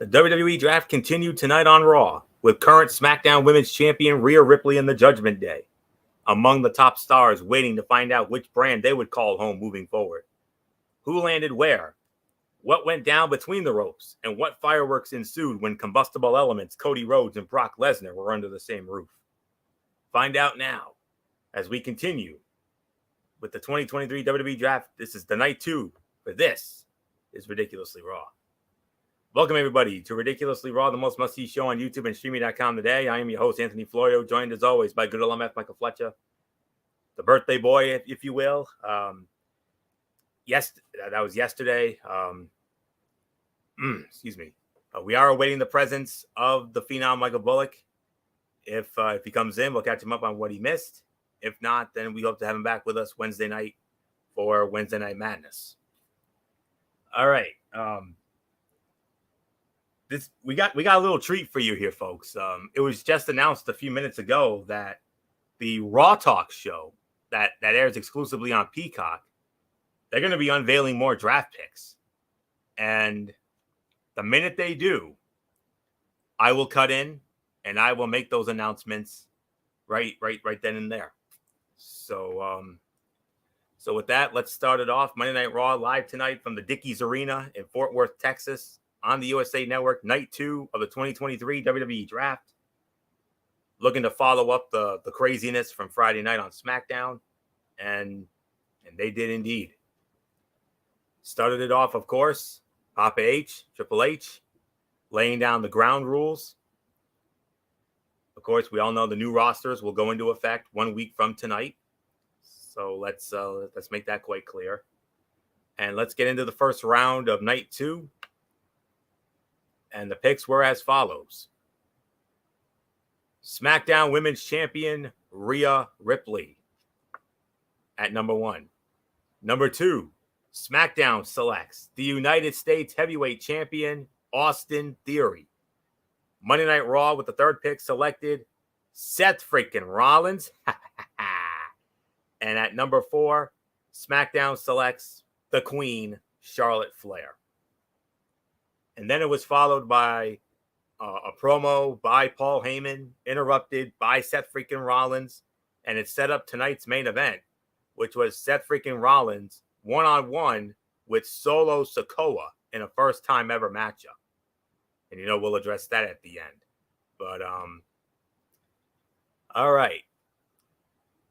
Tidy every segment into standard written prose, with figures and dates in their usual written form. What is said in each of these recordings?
The WWE Draft continued tonight on Raw, with current SmackDown Women's Champion Rhea Ripley in the Judgment Day among the top stars waiting to find out which brand they would call home moving forward. Who landed where? What went down between the ropes? And what fireworks ensued when combustible elements Cody Rhodes and Brock Lesnar were under the same roof? Find out now as we continue with the 2023 WWE Draft. This is the night 2 for This is Ridiculously Raw. Welcome, everybody, to Ridiculously Raw, the most must-see show on YouTube and streaming.com today. I am your host, Anthony Florio, joined as always by good old MF Michael Fletcher, the birthday boy, if you will. Yes, that was yesterday. Excuse me. We are awaiting the presence of the Phenom Michael Bullock. If he comes in, we'll catch him up on what he missed. If not, then we hope to have him back with us Wednesday night for Wednesday Night Madness. All right. We got a little treat for you here, folks. It was just announced a few minutes ago that the Raw Talk show that airs exclusively on Peacock, they're going to be unveiling more draft picks. And the minute they do, I will cut in and I will make those announcements right then and there. So with that, let's start it off. Monday Night Raw live tonight from the Dickies Arena in Fort Worth, Texas, on the USA Network, night 2 of the 2023 WWE Draft. Looking to follow up the craziness from Friday night on SmackDown, and they did indeed. Started it off, of course, Papa H, Triple H, laying down the ground rules. Of course, we all know the new rosters will go into effect 1 week from tonight. So let's make that quite clear. And let's get into the first round of night 2. And the picks were as follows. SmackDown Women's Champion Rhea Ripley at number 1. Number 2, SmackDown selects the United States Heavyweight Champion Austin Theory. Monday Night Raw with the third pick selected Seth freaking Rollins. And at number 4, SmackDown selects the Queen, Charlotte Flair. And then it was followed by a promo by Paul Heyman, interrupted by Seth freaking Rollins. And it set up tonight's main event, which was Seth freaking Rollins one-on-one with Solo Sikoa in a first-time ever matchup. And, we'll address that at the end. But, all right.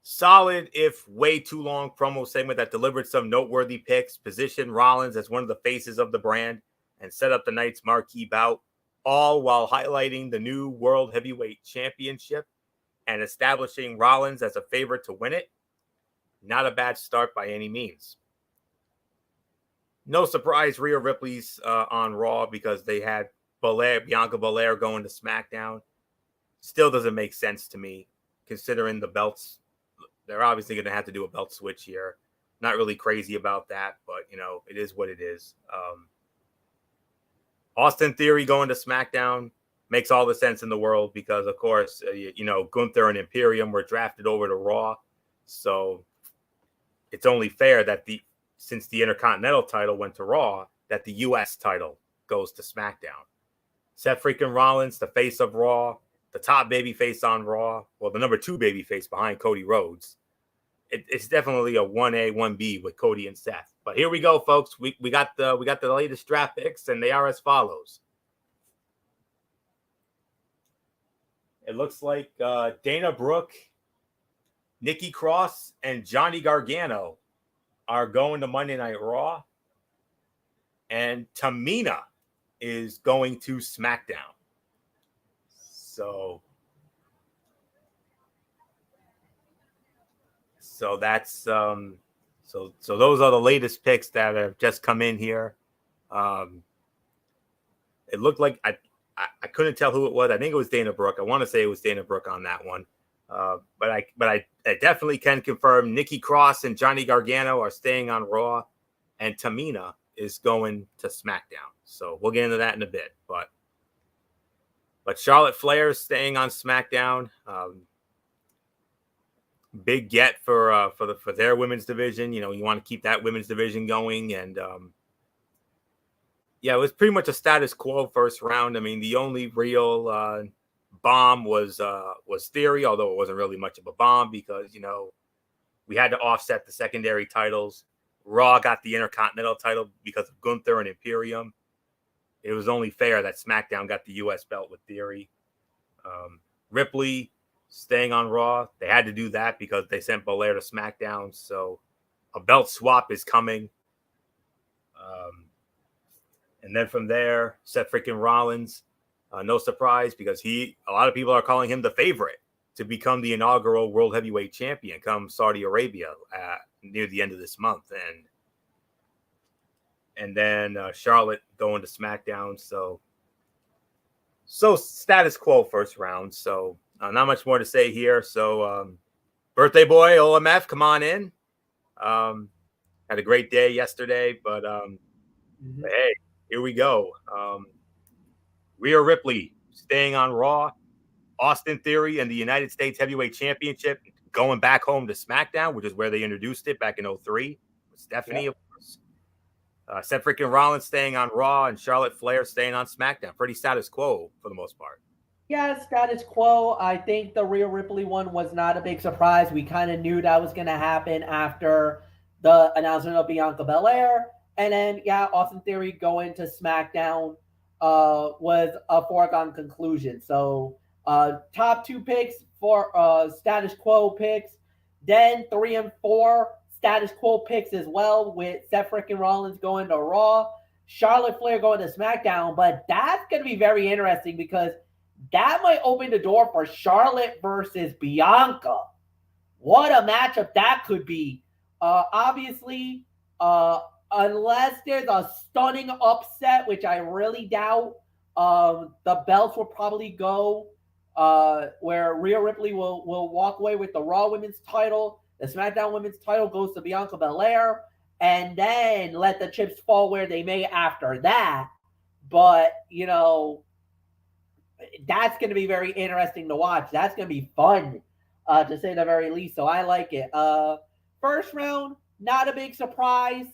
Solid, if way too long, promo segment that delivered some noteworthy picks, positioned Rollins as one of the faces of the brand, and set up the night's marquee bout, all while highlighting the new World Heavyweight Championship and establishing Rollins as a favorite to win it. Not a bad start by any means. No surprise, Rhea Ripley's on Raw because they had Bianca Belair going to SmackDown. Still doesn't make sense to me, considering the belts. They're obviously going to have to do a belt switch here. Not really crazy about that, but, it is what it is. Austin Theory going to SmackDown makes all the sense in the world because, of course, Gunther and Imperium were drafted over to Raw. So it's only fair that since the Intercontinental title went to Raw, that the U.S. title goes to SmackDown. Seth freaking Rollins, the face of Raw, the top babyface on Raw, well, the number 2 babyface behind Cody Rhodes. It's definitely a 1A, 1B with Cody and Seth. But here we go, folks. We got the latest draft picks, and they are as follows. It looks like Dana Brooke, Nikki Cross, and Johnny Gargano are going to Monday Night Raw. And Tamina is going to SmackDown. So that's so those are the latest picks that have just come in here. It looked like I couldn't tell who it was. I think it was Dana Brooke. I want to say it was Dana Brooke on that one. But I definitely can confirm Nikki Cross and Johnny Gargano are staying on Raw, and Tamina is going to SmackDown. So we'll get into that in a bit. But Charlotte Flair is staying on SmackDown. Big get for their women's division. You want to keep that women's division going, and Yeah, it was pretty much a status quo first round. I mean, the only real bomb was Theory, although it wasn't really much of a bomb because we had to offset the secondary titles. Raw got the Intercontinental title because of Gunther and Imperium. It was only fair that SmackDown got the U.S. belt with Theory. Ripley staying on Raw. They had to do that because they sent Belair to SmackDown. So a belt swap is coming. And then from there, Seth freaking Rollins. No surprise because a lot of people are calling him the favorite to become the inaugural World Heavyweight Champion come Saudi Arabia near the end of this month. And then Charlotte going to SmackDown. So status quo first round. So not much more to say here. So birthday boy, OMF, come on in. Had a great day yesterday, but hey, here we go. Rhea Ripley staying on Raw. Austin Theory and the United States Heavyweight Championship going back home to SmackDown, which is where they introduced it back in 2003 with Stephanie, of course. Seth freaking Rollins staying on Raw and Charlotte Flair staying on SmackDown. Pretty status quo for the most part. Yeah, status quo. I think the Rhea Ripley one was not a big surprise. We kind of knew that was going to happen after the announcement of Bianca Belair. And then, yeah, Austin Theory going to SmackDown was a foregone conclusion. So, top 2 picks for status quo picks. Then 3 and 4 status quo picks as well, with Seth freaking Rollins going to Raw, Charlotte Flair going to SmackDown. But that's going to be very interesting because that might open the door for Charlotte versus Bianca. What a matchup that could be. Obviously, unless there's a stunning upset, which I really doubt, the belts will probably go where Rhea Ripley will walk away with the Raw Women's title. The SmackDown Women's title goes to Bianca Belair, and then let the chips fall where they may after that. But, that's going to be very interesting to watch. That's going to be fun, to say the very least. So I like it. First round, not a big surprise.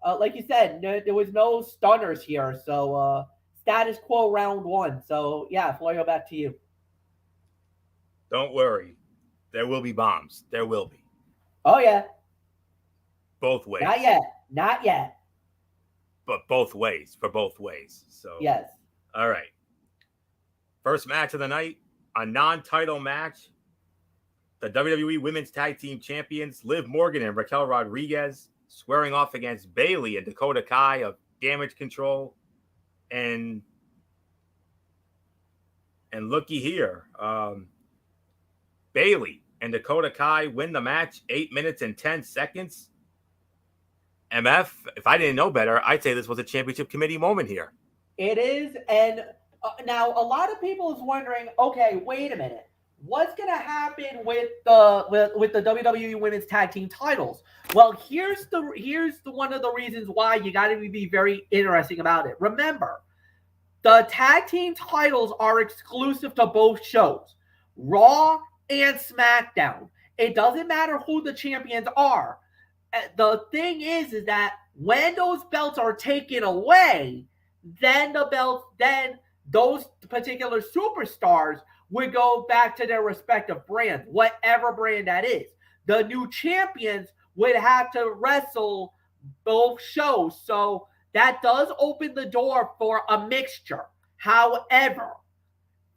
Like you said, there was no stunners here. So status quo round 1. So yeah, Florio, back to you. Don't worry. There will be bombs. There will be. Oh, yeah. Both ways. Not yet. Not yet. But both ways. For both ways. So yes. All right. First match of the night, a non-title match. The WWE Women's Tag Team Champions Liv Morgan and Raquel Rodriguez squaring off against Bayley and Dakota Kai of Damage Control. And looky here. Bayley and Dakota Kai win the match 8 minutes and 10 seconds. MF, if I didn't know better, I'd say this was a championship committee moment here. It is. And now a lot of people is wondering, okay, wait a minute. What's going to happen with the WWE Women's Tag Team titles? Well, here's the one of the reasons why you got to be very interesting about it. Remember, the tag team titles are exclusive to both shows, Raw and SmackDown. It doesn't matter who the champions are. The thing is that when those belts are taken away, then those particular superstars would go back to their respective brands, whatever brand that is. The new champions would have to wrestle both shows. So that does open the door for a mixture. However,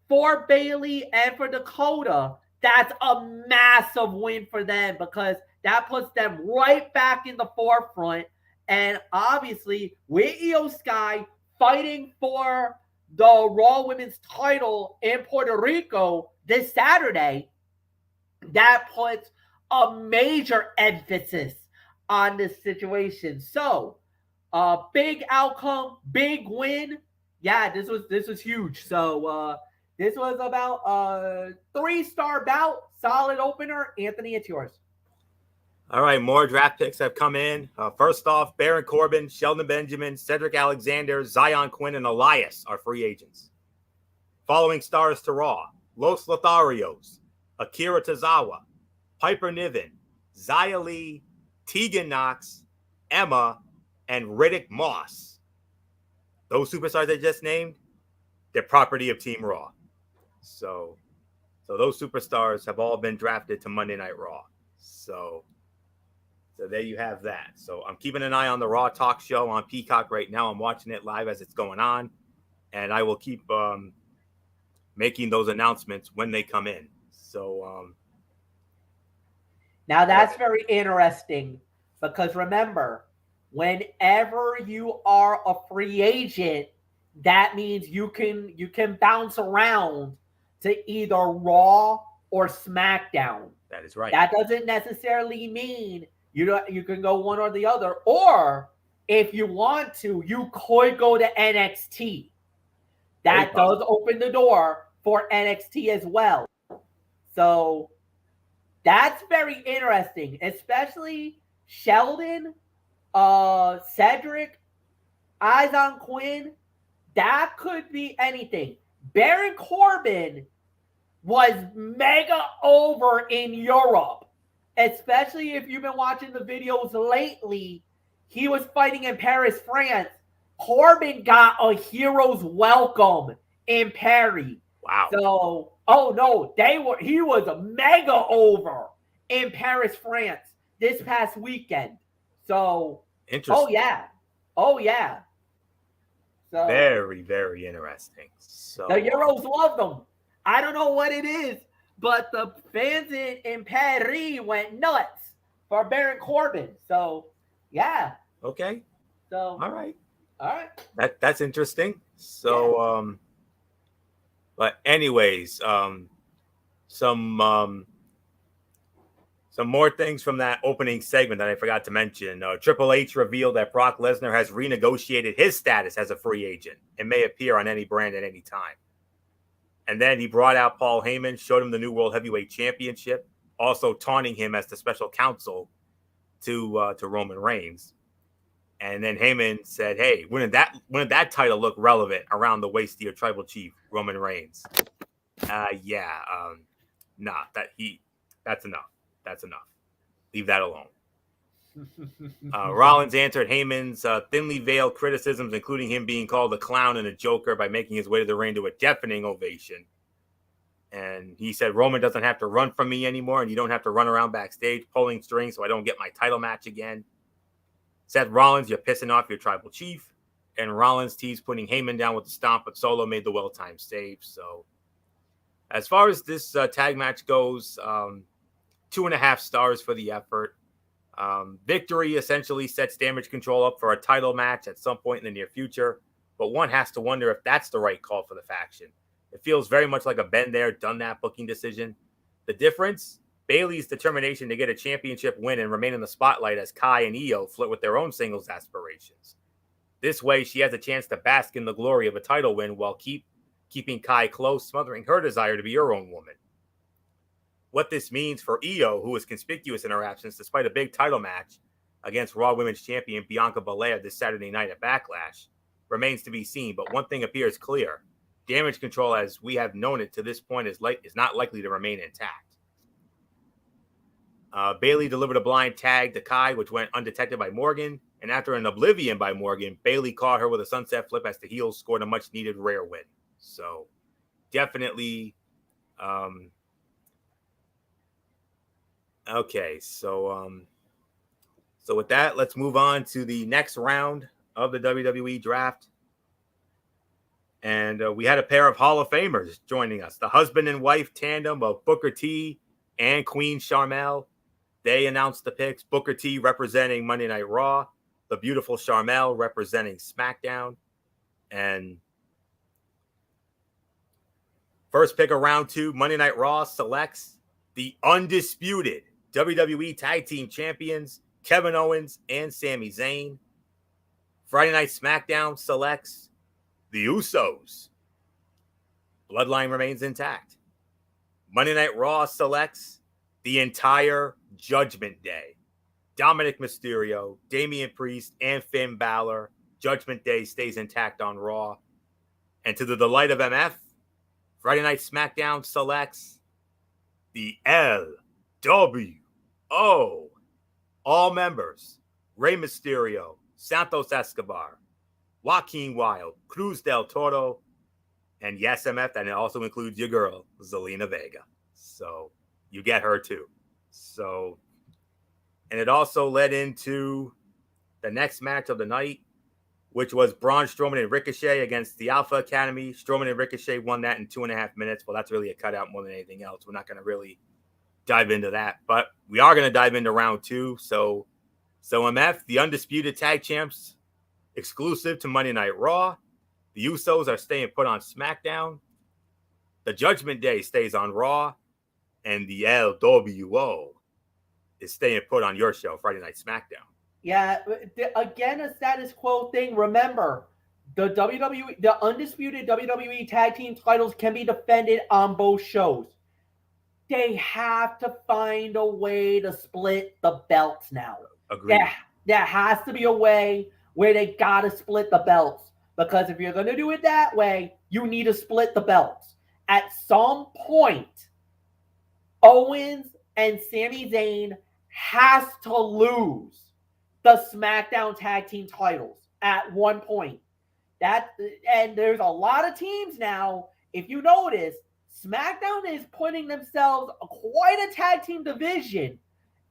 for Bayley and for Dakota, that's a massive win for them because that puts them right back in the forefront. And obviously, with Io Sky fighting for the Raw Women's title in Puerto Rico this Saturday, that puts a major emphasis on this situation. So, big outcome, big win. Yeah, this was huge. So, this was about a 3-star bout, solid opener. Anthony, it's yours. All right, more draft picks have come in. First off, Baron Corbin, Sheldon Benjamin, Cedric Alexander, Zion Quinn, and Elias are free agents. Following stars to Raw, Los Lotharios, Akira Tozawa, Piper Niven, Xia Li, Tegan Knox, Emma, and Riddick Moss. those superstars I just named, they're property of Team Raw. So those superstars have all been drafted to Monday Night Raw. So there you have that. So I'm keeping an eye on the Raw Talk show on Peacock right now. I'm watching it live as it's going on, and I will keep making those announcements when they come in. So now that's very interesting because remember, whenever you are a free agent, that means you can bounce around to either Raw or SmackDown. That is right. That doesn't necessarily mean you can go one or the other. Or if you want to, you could go to NXT. That does open the door for NXT as well. So that's very interesting, especially Sheldon, Cedric, Eyes on Quinn. That could be anything. Baron Corbin was mega over in Europe, especially if you've been watching the videos lately. He was fighting in Paris, France. Corbin got a hero's welcome in Paris. Wow. So, he was a mega over in Paris, France this past weekend. So, interesting. Oh yeah. So, very, very interesting. So the Euros love them. I don't know what it is, but the fans in Paris went nuts for Baron Corbin. So, yeah. Okay. So, all right. That's interesting. So, but anyways, some more things from that opening segment that I forgot to mention. Triple H revealed that Brock Lesnar has renegotiated his status as a free agent and may appear on any brand at any time. And then he brought out Paul Heyman, showed him the new World Heavyweight Championship, also taunting him as the special counsel to Roman Reigns. And then Heyman said, "Hey, wouldn't that title look relevant around the waist of your tribal chief, Roman Reigns?" Nah, that's enough. That's enough. Leave that alone. Rollins answered Heyman's thinly veiled criticisms, including him being called a clown and a joker, by making his way to the ring to a deafening ovation. And he said, Roman doesn't have to run from me anymore, and you don't have to run around backstage pulling strings so I don't get my title match again. Seth Rollins, you're pissing off your tribal chief. And Rollins teased putting Heyman down with the stomp, but Solo made the well-timed save. So as far as this tag match goes, 2.5 stars for the effort. Victory essentially sets Damage Control up for a title match at some point in the near future, but one has to wonder if that's the right call for the faction. It feels very much like a been there, done that booking decision. The difference, Bayley's determination to get a championship win and remain in the spotlight as Kai and Io flirt with their own singles aspirations. This way, she has a chance to bask in the glory of a title win while keeping Kai close, smothering her desire to be her own woman. What this means for Io, who was conspicuous in her absence despite a big title match against Raw Women's Champion Bianca Belair this Saturday night at Backlash, remains to be seen. But one thing appears clear. Damage Control, as we have known it to this point, is not likely to remain intact. Bayley delivered a blind tag to Kai, which went undetected by Morgan. And after an oblivion by Morgan, Bayley caught her with a sunset flip as the heels scored a much-needed rare win. So, definitely... Okay, so with that, let's move on to the next round of the WWE draft. And we had a pair of Hall of Famers joining us, the husband and wife tandem of Booker T and Queen Sharmell. They announced the picks, Booker T representing Monday Night Raw, the beautiful Sharmell representing SmackDown. And first pick of round 2, Monday Night Raw selects the undisputed WWE Tag Team Champions, Kevin Owens and Sami Zayn. Friday Night SmackDown selects the Usos. Bloodline remains intact. Monday Night Raw selects the entire Judgment Day. Dominic Mysterio, Damian Priest, and Finn Balor. Judgment Day stays intact on Raw. And to the delight of MF, Friday Night SmackDown selects the LWO. All members, Rey Mysterio, Santos Escobar, Joaquin Wilde, Cruz del Toro, and yes, MF, and it also includes your girl, Zelina Vega. So you get her too. So, and it also led into the next match of the night, which was Braun Strowman and Ricochet against the Alpha Academy. Strowman and Ricochet won that in 2.5 minutes. Well, that's really a cutout more than anything else. We're not going to really dive into that, but we are going to dive into round 2. So MF, the undisputed tag champs, exclusive to Monday Night Raw. The Usos are staying put on SmackDown. The Judgment Day stays on Raw, and the LWO is staying put on your show, Friday Night SmackDown. Yeah, again, a status quo thing. Remember, the undisputed WWE tag team titles can be defended on both shows. They have to find a way to split the belts now. Agreed. There has to be a way where they gotta split the belts, because if you're gonna do it that way, you need to split the belts. At some point, Owens and Sami Zayn has to lose the SmackDown tag team titles at one point. And there's a lot of teams now. If you notice, SmackDown is putting themselves quite a tag team division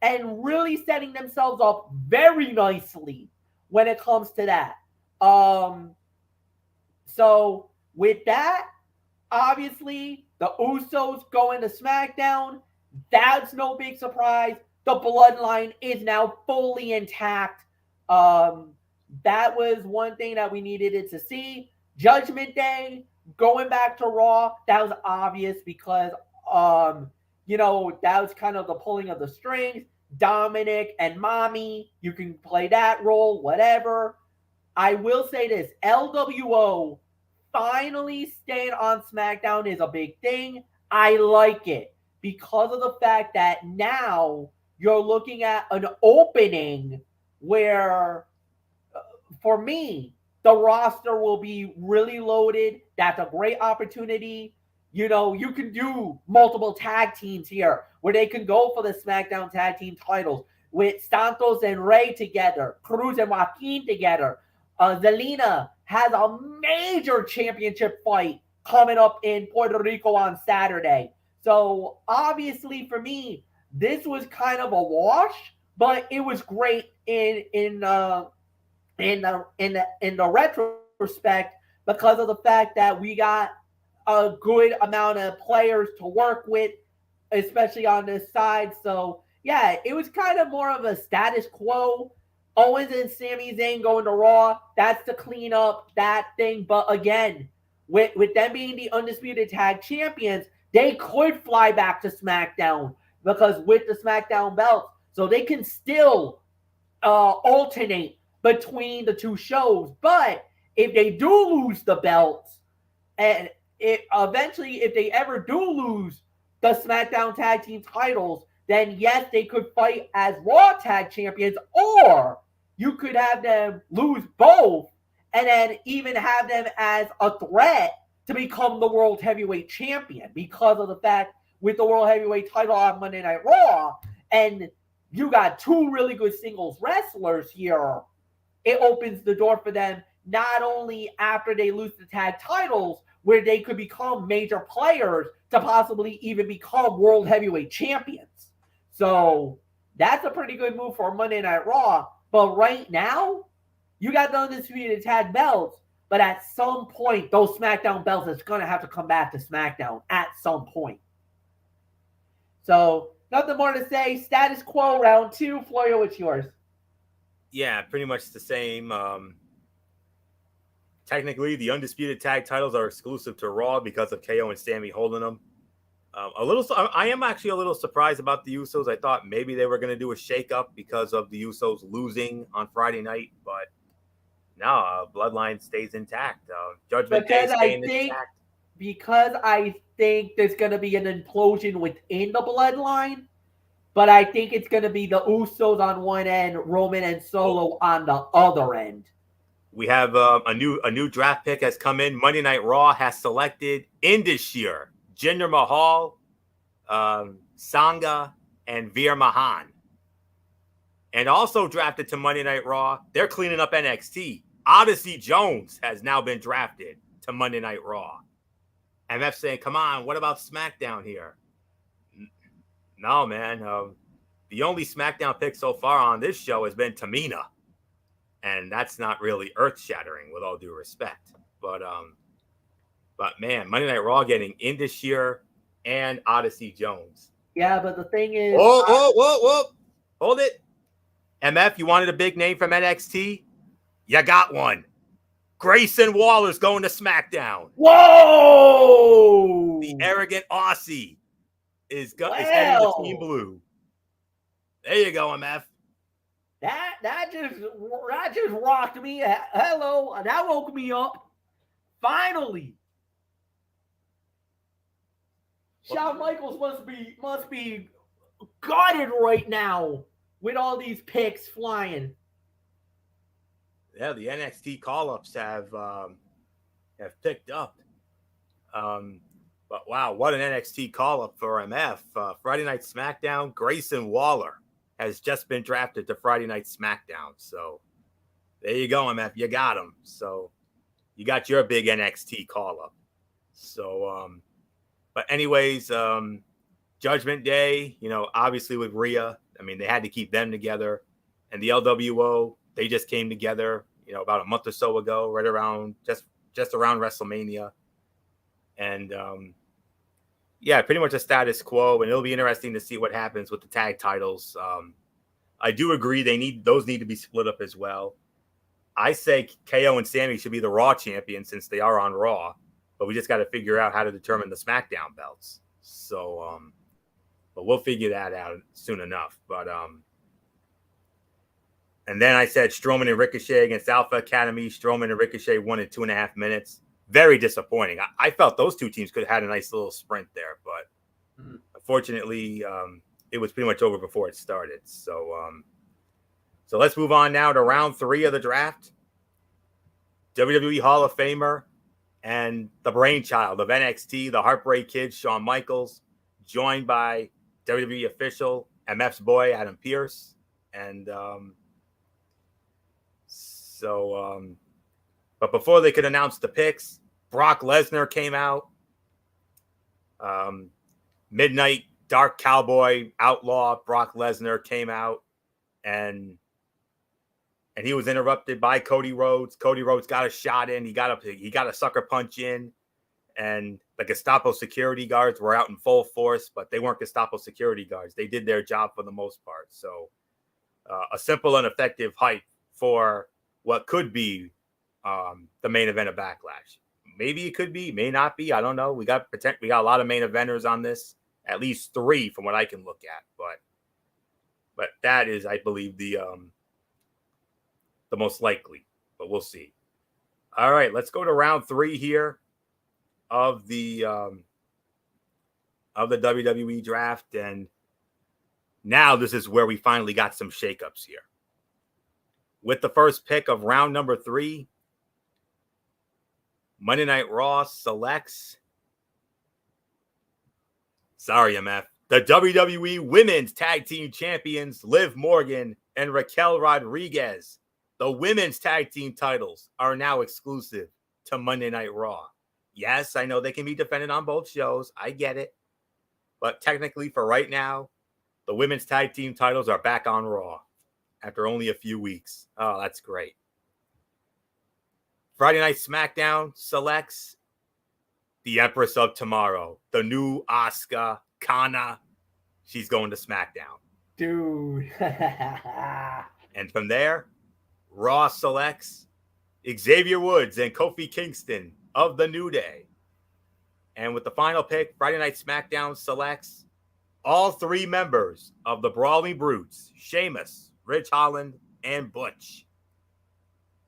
and really setting themselves up very nicely when it comes to that. So with that, obviously the Usos going to SmackDown. That's no big surprise. The bloodline is now fully intact. That was one thing that we needed it to see. Judgment Day going back to Raw, that was obvious because that was kind of the pulling of the strings. Dominic and Mommy, you can play that role, whatever. I will say this, LWO finally staying on SmackDown is a big thing. I like it because of the fact that now you're looking at an opening where, for me, the roster will be really loaded. That's a great opportunity. You can do multiple tag teams here where they can go for the SmackDown tag team titles with Santos and Rey together, Cruz and Joaquin together. Zelina has a major championship fight coming up in Puerto Rico on Saturday. So obviously for me, this was kind of a wash, but it was great in the retrospect because of the fact that we got a good amount of players to work with, especially on this side. So yeah, it was kind of more of a status quo. Owens and Sami Zayn going to Raw, that's to clean up that thing. But again, with them being the undisputed tag champions, they could fly back to SmackDown because with the SmackDown belts, so they can still alternate between the two shows. But if they do lose the belts, and eventually if they ever do lose the SmackDown tag team titles, then yes, they could fight as Raw tag champions, or you could have them lose both and then even have them as a threat to become the World Heavyweight Champion because of the fact with the World Heavyweight title on Monday Night Raw, and you got two really good singles wrestlers here, it opens the door for them not only after they lose the tag titles, where they could become major players to possibly even become World Heavyweight Champions. So that's a pretty good move for Monday Night Raw. But right now, you got the undisputed tag belts, but at some point, those SmackDown belts is going to have to come back to SmackDown at some point. So nothing more to say. Status quo, round 2. Florio, what's yours? Yeah, pretty much the same. Technically, the undisputed tag titles are exclusive to Raw because of KO and Sami holding them. I am actually a little surprised about the Usos. I thought maybe they were going to do a shakeup because of the Usos losing on Friday night, but no, Bloodline stays intact. Judgment Day staying intact. Because I think there's going to be an implosion within the Bloodline, but I think it's going to be the Usos on one end, Roman and Solo on the other end. We have a new draft pick has come in. Monday Night Raw has selected Indus Sher, Jinder Mahal, Sangha, and Veer Mahan. And also drafted to Monday Night Raw, they're cleaning up NXT. Odyssey Jones has now been drafted to Monday Night Raw. MF saying, come on, what about SmackDown here? No, man. The only SmackDown pick so far on this show has been Tamina. And that's not really earth-shattering, with all due respect. But man, Monday Night Raw getting Indus Sher and Odyssey Jones. Yeah, but the thing is... Whoa. Hold it. MF, you wanted a big name from NXT? You got one. Grayson Waller's going to SmackDown. Whoa! The arrogant Aussie is heading to Team Blue. There you go, MF. That just rocked me. Hello, that woke me up. Finally. Shawn Michaels must be gutted right now with all these picks flying. Yeah, the NXT call-ups have picked up. But wow, what an NXT call-up for MF. Friday Night SmackDown, Grayson Waller has just been drafted to Friday Night SmackDown. So there you go, MF. You got him. So you got your big NXT call-up. So, but anyways, Judgment Day, obviously with Rhea, I mean, they had to keep them together. And the LWO, they just came together, about a month or so ago, right around, just around WrestleMania. And, yeah, pretty much a status quo, and it'll be interesting to see what happens with the tag titles. I do agree those need to be split up as well. I say KO and Sammy should be the Raw champions since they are on Raw, but we just got to figure out how to determine the SmackDown belts. So, but we'll figure that out soon enough. But and then I said Strowman and Ricochet against Alpha Academy. Strowman and Ricochet won in 2.5 minutes. Very disappointing. I felt those two teams could have had a nice little sprint there, but unfortunately, it was pretty much over before it started. So, so let's move on now to round 3 of the draft. WWE Hall of Famer and the brainchild of NXT, the Heartbreak Kid, Shawn Michaels, joined by WWE official MF's boy Adam Pearce, and but before they could announce the picks, Brock Lesnar came out. Midnight Dark Cowboy Outlaw Brock Lesnar came out, and he was interrupted by Cody Rhodes. Cody Rhodes got a shot in. He got a sucker punch in, and the Gestapo security guards were out in full force, but they weren't Gestapo security guards. They did their job for the most part. So a simple and effective hype for what could be the main event of Backlash. Maybe it could be, may not be. I don't know. We got a lot of main eventers on this, at least 3 from what I can look at. But that is, I believe, the most likely. But we'll see. All right, let's go to round 3 here of the WWE draft, and now this is where we finally got some shakeups here. With the first pick of round number 3, Monday Night Raw selects, sorry, MF, the WWE Women's Tag Team Champions, Liv Morgan and Raquel Rodriguez. The Women's Tag Team titles are now exclusive to Monday Night Raw. Yes, I know they can be defended on both shows. I get it. But technically, for right now, the Women's Tag Team titles are back on Raw after only a few weeks. Oh, that's great. Friday Night SmackDown selects the Empress of Tomorrow, the new Asuka Kana. She's going to SmackDown. Dude. And from there, Raw selects Xavier Woods and Kofi Kingston of the New Day. And with the final pick, Friday Night SmackDown selects all 3 members of the Brawling Brutes, Sheamus, Ridge Holland, and Butch.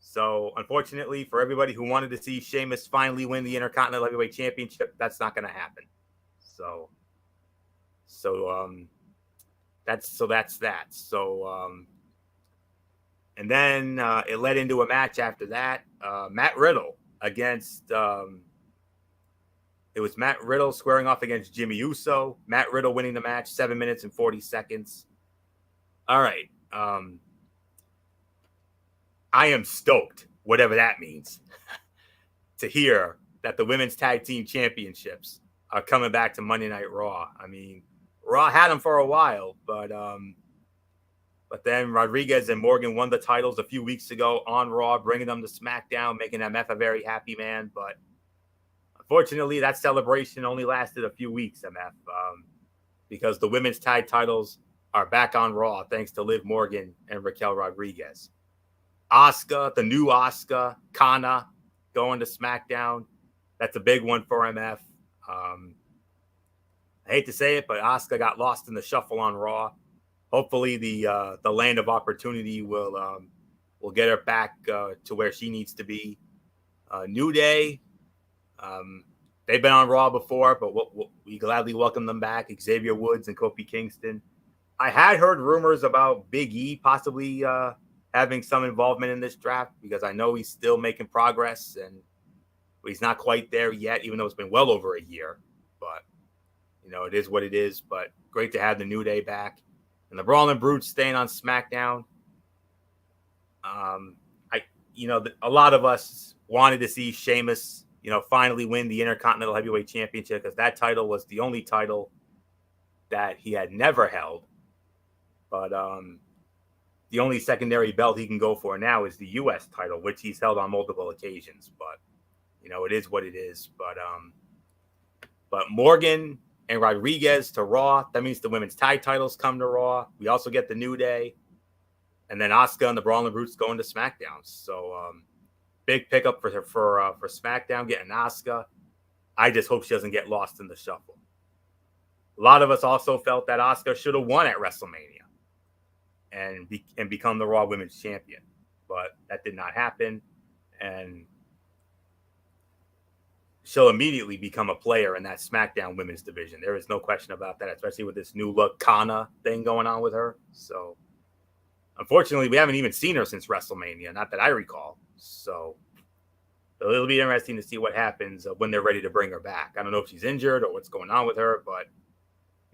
So, unfortunately, for everybody who wanted to see Sheamus finally win the Intercontinental Heavyweight Championship, that's not going to happen. So that's that. So, and then it led into a match after that. Matt Riddle against, it was Matt Riddle squaring off against Jimmy Uso. Matt Riddle winning the match, 7 minutes and 40 seconds. All right. I am stoked whatever that means, to hear that the women's tag team championships are coming back to Monday Night Raw. I mean, Raw had them for a while, but then Rodriguez and Morgan won the titles a few weeks ago on Raw, bringing them to SmackDown, making MF a very happy man. But unfortunately, that celebration only lasted a few weeks, MF, because the women's tag titles are back on Raw thanks to Liv Morgan and Raquel Rodriguez. Asuka, the new Asuka, Kana, going to SmackDown. That's a big one for MF. I hate to say it, but Asuka got lost in the shuffle on Raw. Hopefully, the land of opportunity will get her back to where she needs to be. New Day, they've been on Raw before, but we gladly welcome them back. Xavier Woods and Kofi Kingston. I had heard rumors about Big E possibly having some involvement in this draft because I know he's still making progress and he's not quite there yet, even though it's been well over a year. But, it is what it is. But great to have the New Day back. And the Brawling Brutes staying on SmackDown. A lot of us wanted to see Sheamus, finally win the Intercontinental Heavyweight Championship because that title was the only title that he had never held. But the only secondary belt he can go for now is the U.S. title, which he's held on multiple occasions. But, it is what it is. But Morgan and Rodriguez to Raw. That means the women's tag titles come to Raw. We also get the New Day. And then Asuka and the Brawling Brutes going to SmackDown. So big pickup for SmackDown, getting Asuka. I just hope she doesn't get lost in the shuffle. A lot of us also felt that Asuka should have won at WrestleMania and become the Raw Women's Champion. But that did not happen. And she'll immediately become a player in that SmackDown women's division. There is no question about that, especially with this new look Kana thing going on with her. So, unfortunately, we haven't even seen her since WrestleMania, not that I recall. So it'll be interesting to see what happens when they're ready to bring her back. I don't know if she's injured or what's going on with her, but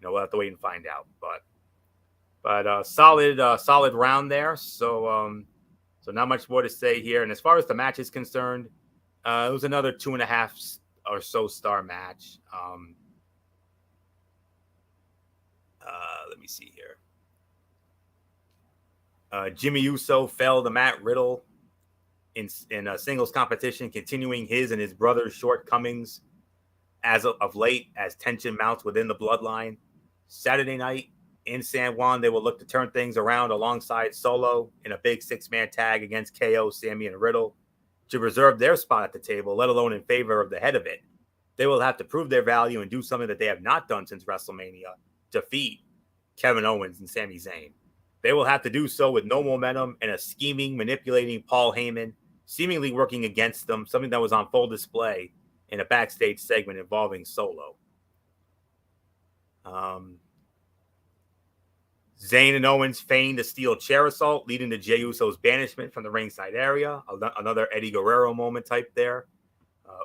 we'll have to wait and find out. But solid round there. So not much more to say here. And as far as the match is concerned, it was another 2.5 or so star match. Let me see here. Jimmy Uso fell to Matt Riddle in a singles competition, continuing his and his brother's shortcomings as of late as tension mounts within the bloodline. Saturday night in San Juan, they will look to turn things around alongside Solo in a big 6-man tag against KO, Sammy, and Riddle to reserve their spot at the table, let alone in favor of the head of it. They will have to prove their value and do something that they have not done since WrestleMania, defeat Kevin Owens and Sami Zayn. They will have to do so with no momentum and a scheming, manipulating Paul Heyman, seemingly working against them, something that was on full display in a backstage segment involving Solo. Zayn and Owens feigned a steel chair assault, leading to Jey Uso's banishment from the ringside area. Another Eddie Guerrero moment type there.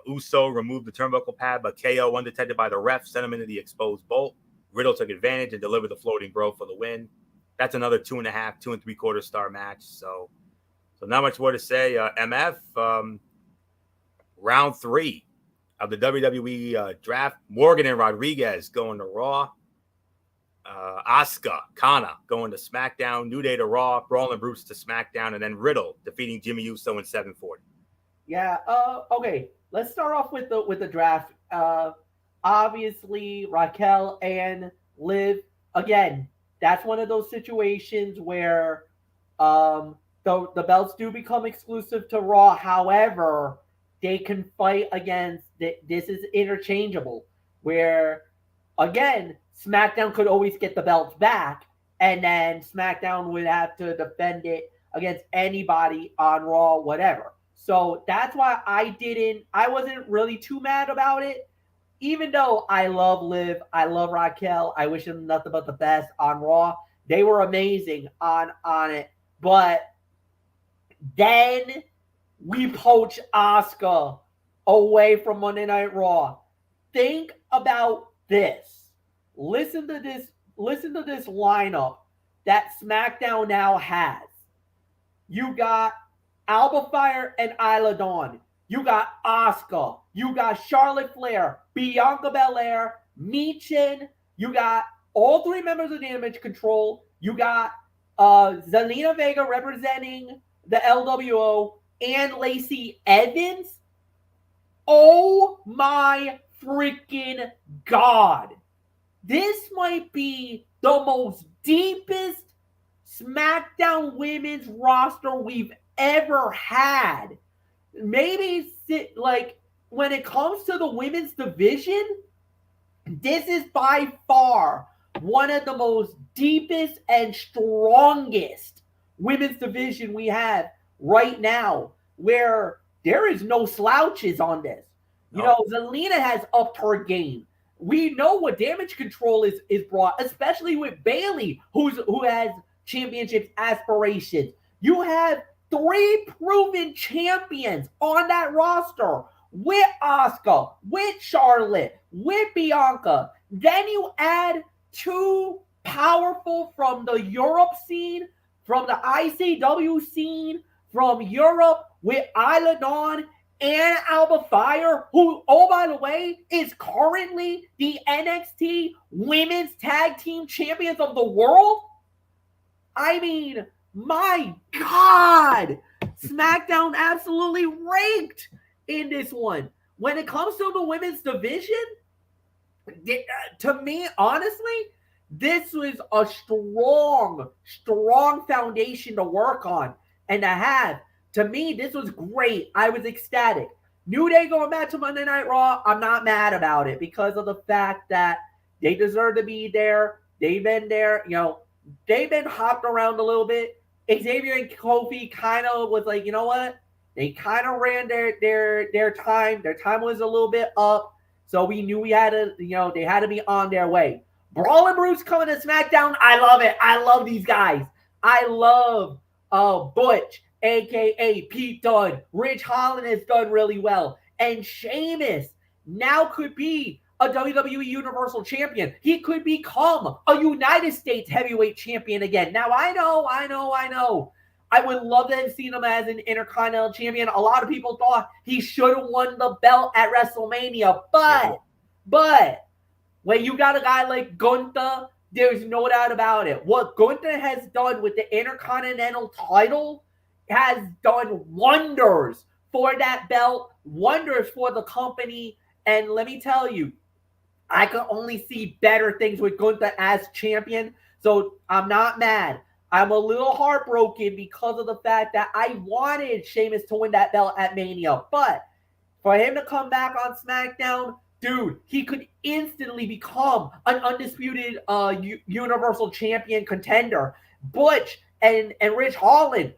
Uso removed the turnbuckle pad, but KO, undetected by the ref, sent him into the exposed bolt. Riddle took advantage and delivered the floating bro for the win. That's another 2.5, 2 3/4 star match. So not much more to say. MF, round 3 of the WWE draft. Morgan and Rodriguez going to Raw. Asuka, Kana going to SmackDown. New Day to Raw. Brawling Brutes to SmackDown. And then Riddle defeating Jimmy Uso in 740. Yeah. Okay. Let's start off with the draft. Obviously, Raquel and Liv. Again, that's one of those situations where the belts do become exclusive to Raw. However, they can fight against this is interchangeable. Where again, SmackDown could always get the belts back, and then SmackDown would have to defend it against anybody on Raw, whatever. So that's why I wasn't really too mad about it. Even though I love Liv, I love Raquel, I wish them nothing but the best on Raw. They were amazing on it. But then we poach Asuka away from Monday Night Raw. Think about this. Listen to this lineup that SmackDown now has. You got Alba Fire and Isla Dawn. You got Asuka. You got Charlotte Flair, Bianca Belair, Michin. You got all three members of Damage Control. You got Zelina Vega representing the LWO and Lacey Evans. Oh my freaking God. This might be the most deepest SmackDown women's roster we've ever had. Maybe like when it comes to the women's division, this is by far one of the most deepest and strongest women's division we have right now, where there is no slouches on this. You know, Zelina has upped her game. We know what Damage Control is brought, especially with Bayley, who has championship aspirations. You have 3 proven champions on that roster with Asuka, with Charlotte, with Bianca. Then you add 2 powerful from the Europe scene, from the ICW scene, from Europe with Isla Dawn and Alba Fire, who, oh, by the way, is currently the NXT Women's Tag Team Champions of the world. I mean, my God, SmackDown absolutely raked in this one. When it comes to the women's division, to me, honestly, this was a strong foundation to work on and to have. To me, this was great. I was ecstatic. New Day going back to Monday Night Raw, I'm not mad about it because of the fact that they deserve to be there. They've been there, you know, they've been hopped around a little bit. Xavier and Kofi kind of was like, you know what? They kind of ran their time. Their time was a little bit up. So we knew we had to, you know, they had to be on their way. Brawling Bruce coming to SmackDown. I love it. I love these guys. I love Butch, a.k.a. Pete Dunne. Ridge Holland has done really well. And Sheamus now could be a WWE Universal Champion. He could become a United States Heavyweight Champion again. Now, I know. I would love to have seen him as an Intercontinental Champion. A lot of people thought he should have won the belt at WrestleMania. But when you got a guy like Gunther, there's no doubt about it. What Gunther has done with the Intercontinental title has done wonders for that belt, wonders for the company. And let me tell you, I can only see better things with Gunther as champion. So I'm not mad. I'm a little heartbroken because of the fact that I wanted Sheamus to win that belt at Mania. But for him to come back on SmackDown, dude, he could instantly become an undisputed Universal Champion contender. Butch and Ridge Holland,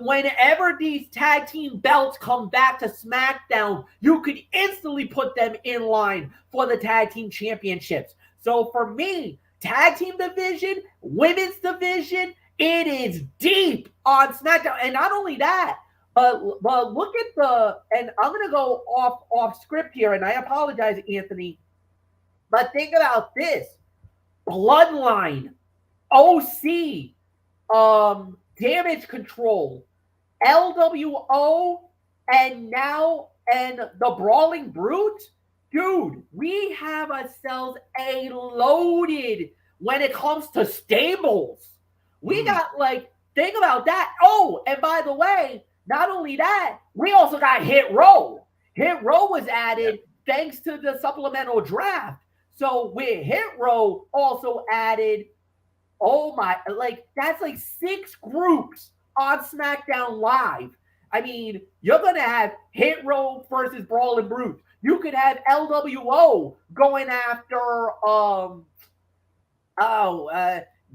whenever these tag team belts come back to SmackDown, you could instantly put them in line for the tag team championships. So for me, tag team division, women's division, it is deep on SmackDown. And not only that, but look at and I'm going to go off script here, and I apologize, Anthony, but think about this. Bloodline, OC, Damage Control, LWO, and the Brawling Brute. Dude, we have ourselves a loaded when it comes to stables. We got think about that. Oh, and by the way, not only that, we also got Hit Row. Hit Row was added thanks to the supplemental draft. So with Hit Row also added, that's 6 groups on SmackDown Live. I mean, you're going to have Hit Row versus Brawling Brute. You could have LWO going after,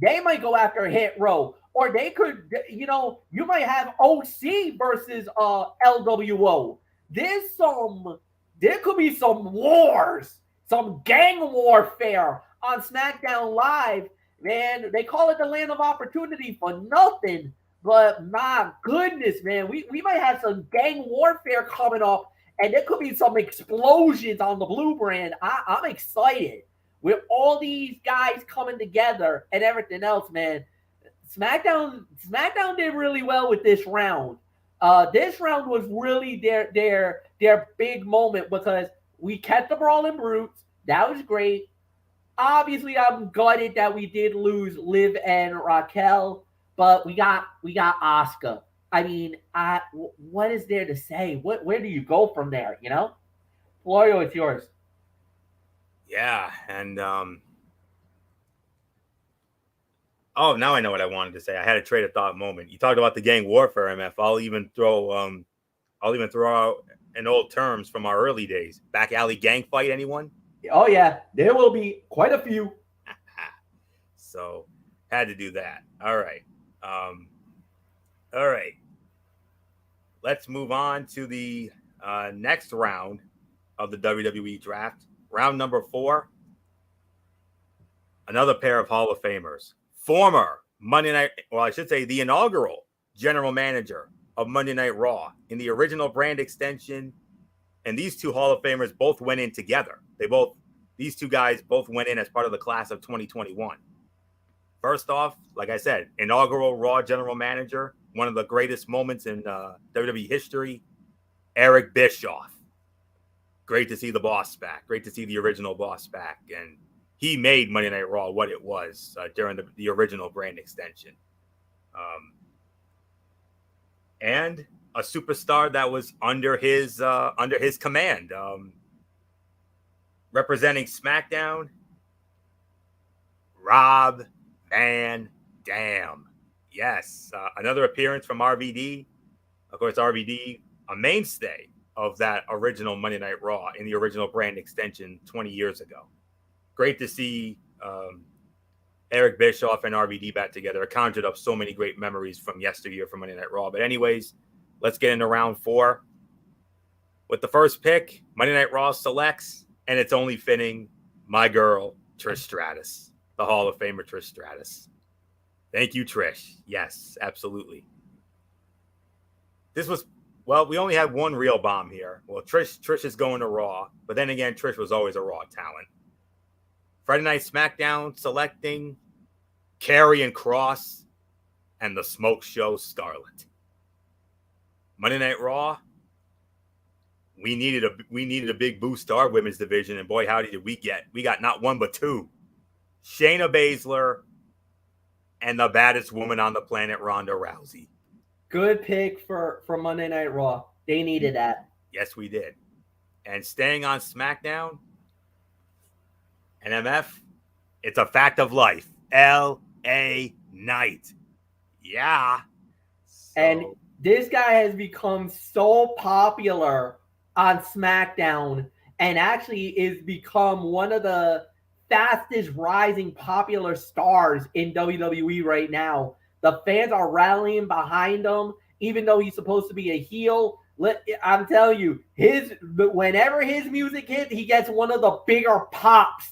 they might go after Hit Row. Or they could, you might have OC versus LWO. There could be some wars, some gang warfare on SmackDown Live. Man, they call it the land of opportunity for nothing. But my goodness, man, we might have some gang warfare coming up. And there could be some explosions on the Blue Brand. I'm excited with all these guys coming together and everything else, man. SmackDown did really well with this round. This round was really their big moment because we kept the brawling brutes. That was great. Obviously, I'm gutted that we did lose Liv and Raquel, but we got Asuka. I mean, what is there to say? Where do you go from there? You know, Florio, it's yours. Yeah, and oh, now I know what I wanted to say. I had a trade of thought moment. You talked about the gang warfare, MF. I'll even throw out an old terms from our early days. Back alley gang fight, anyone? Oh yeah, there will be quite a few. So had to do that. All right. All right. Let's move on to the next round of the WWE draft. Round number 4. Another pair of Hall of Famers. Former Monday Night, well, I should say the inaugural general manager of Monday Night Raw in the original brand extension. And these two Hall of Famers both went in together. These two guys both went in as part of the class of 2021. First off, like I said, inaugural Raw general manager, one of the greatest moments in WWE history, Eric Bischoff. Great to see the boss back. Great to see the original boss back. And he made Monday Night Raw what it was during the original brand extension. And a superstar that was under his command. Representing SmackDown, Rob Van Dam. Yes, another appearance from RVD. Of course, RVD, a mainstay of that original Monday Night Raw in the original brand extension 20 years ago. Great to see Eric Bischoff and RVD back together. It conjured up so many great memories from yesteryear from Monday Night Raw. But anyways, let's get into round 4. With the first pick, Monday Night Raw selects, and it's only fitting, my girl, Trish Stratus, the Hall of Famer Trish Stratus. Thank you, Trish. Yes, absolutely. This was, well, we only had one real bomb here. Well, Trish is going to Raw, but then again, Trish was always a Raw talent. Friday Night SmackDown selecting Karrion Kross and the Smoke Show Scarlett. Monday Night Raw, we needed a big boost to our women's division, and boy, howdy did we get. We got not one but two. Shayna Baszler and the baddest woman on the planet, Ronda Rousey. Good pick for Monday Night Raw. They needed that. Yes, we did. And staying on SmackDown, and MF, it's a fact of life. L.A. Knight. Yeah. And this guy has become so popular on SmackDown and actually is become one of the fastest rising popular stars in WWE right now. The fans are rallying behind him, even though he's supposed to be a heel. I'm telling you, whenever his music hits, he gets one of the bigger pops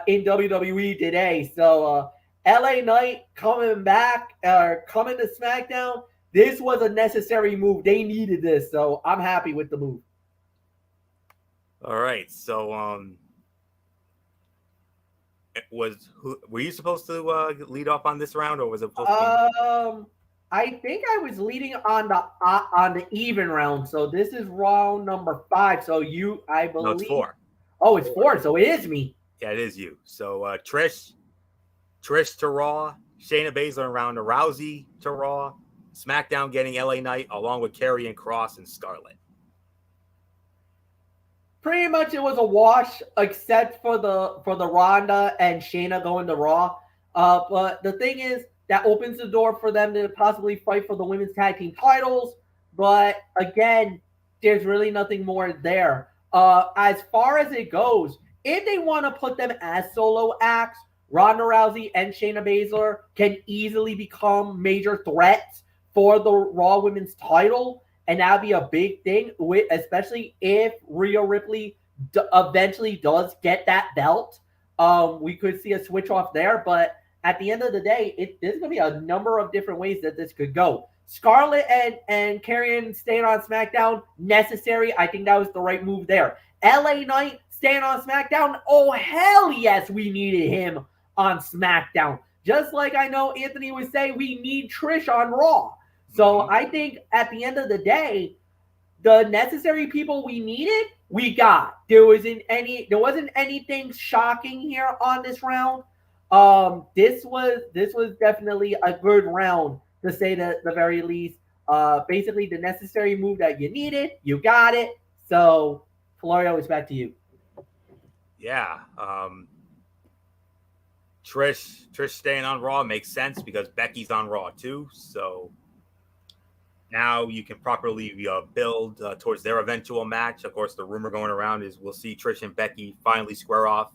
in WWE today. So LA Knight coming back, coming to SmackDown. This was a necessary move. They needed this, so I'm happy with the move. All right, so were you supposed to lead off on this round, or was it supposed to be? I think I was leading on the even round, so this is round number 5. So I believe. No, it's 4. Oh, it's 4, so it is me. Yeah, it is you. So Trish to Raw, Shayna Baszler and Ronda Rousey to Raw, SmackDown getting LA Knight along with Karrion Kross and Scarlett. Pretty much it was a wash, except for the Ronda and Shayna going to Raw. But the thing is, that opens the door for them to possibly fight for the women's tag team titles. But again, there's really nothing more there. As far as it goes, if they want to put them as solo acts, Ronda Rousey and Shayna Baszler can easily become major threats for the Raw Women's title. And that'd be a big thing, especially if Rhea Ripley eventually does get that belt. We could see a switch off there. But at the end of the day, there's going to be a number of different ways that this could go. Scarlett and Karrion staying on SmackDown, necessary. I think that was the right move there. LA Knight staying on SmackDown. Oh, hell yes, we needed him on SmackDown. Just like I know Anthony would say, we need Trish on Raw. So I think at the end of the day, the necessary people we needed, we got. There wasn't anything shocking here on this round. This was definitely a good round to say the very least. Basically the necessary move that you needed, you got it. So Florio, it's back to you. Yeah. Trish staying on Raw makes sense because Becky's on Raw too. So now you can properly build towards their eventual match. Of course, the rumor going around is we'll see Trish and Becky finally square off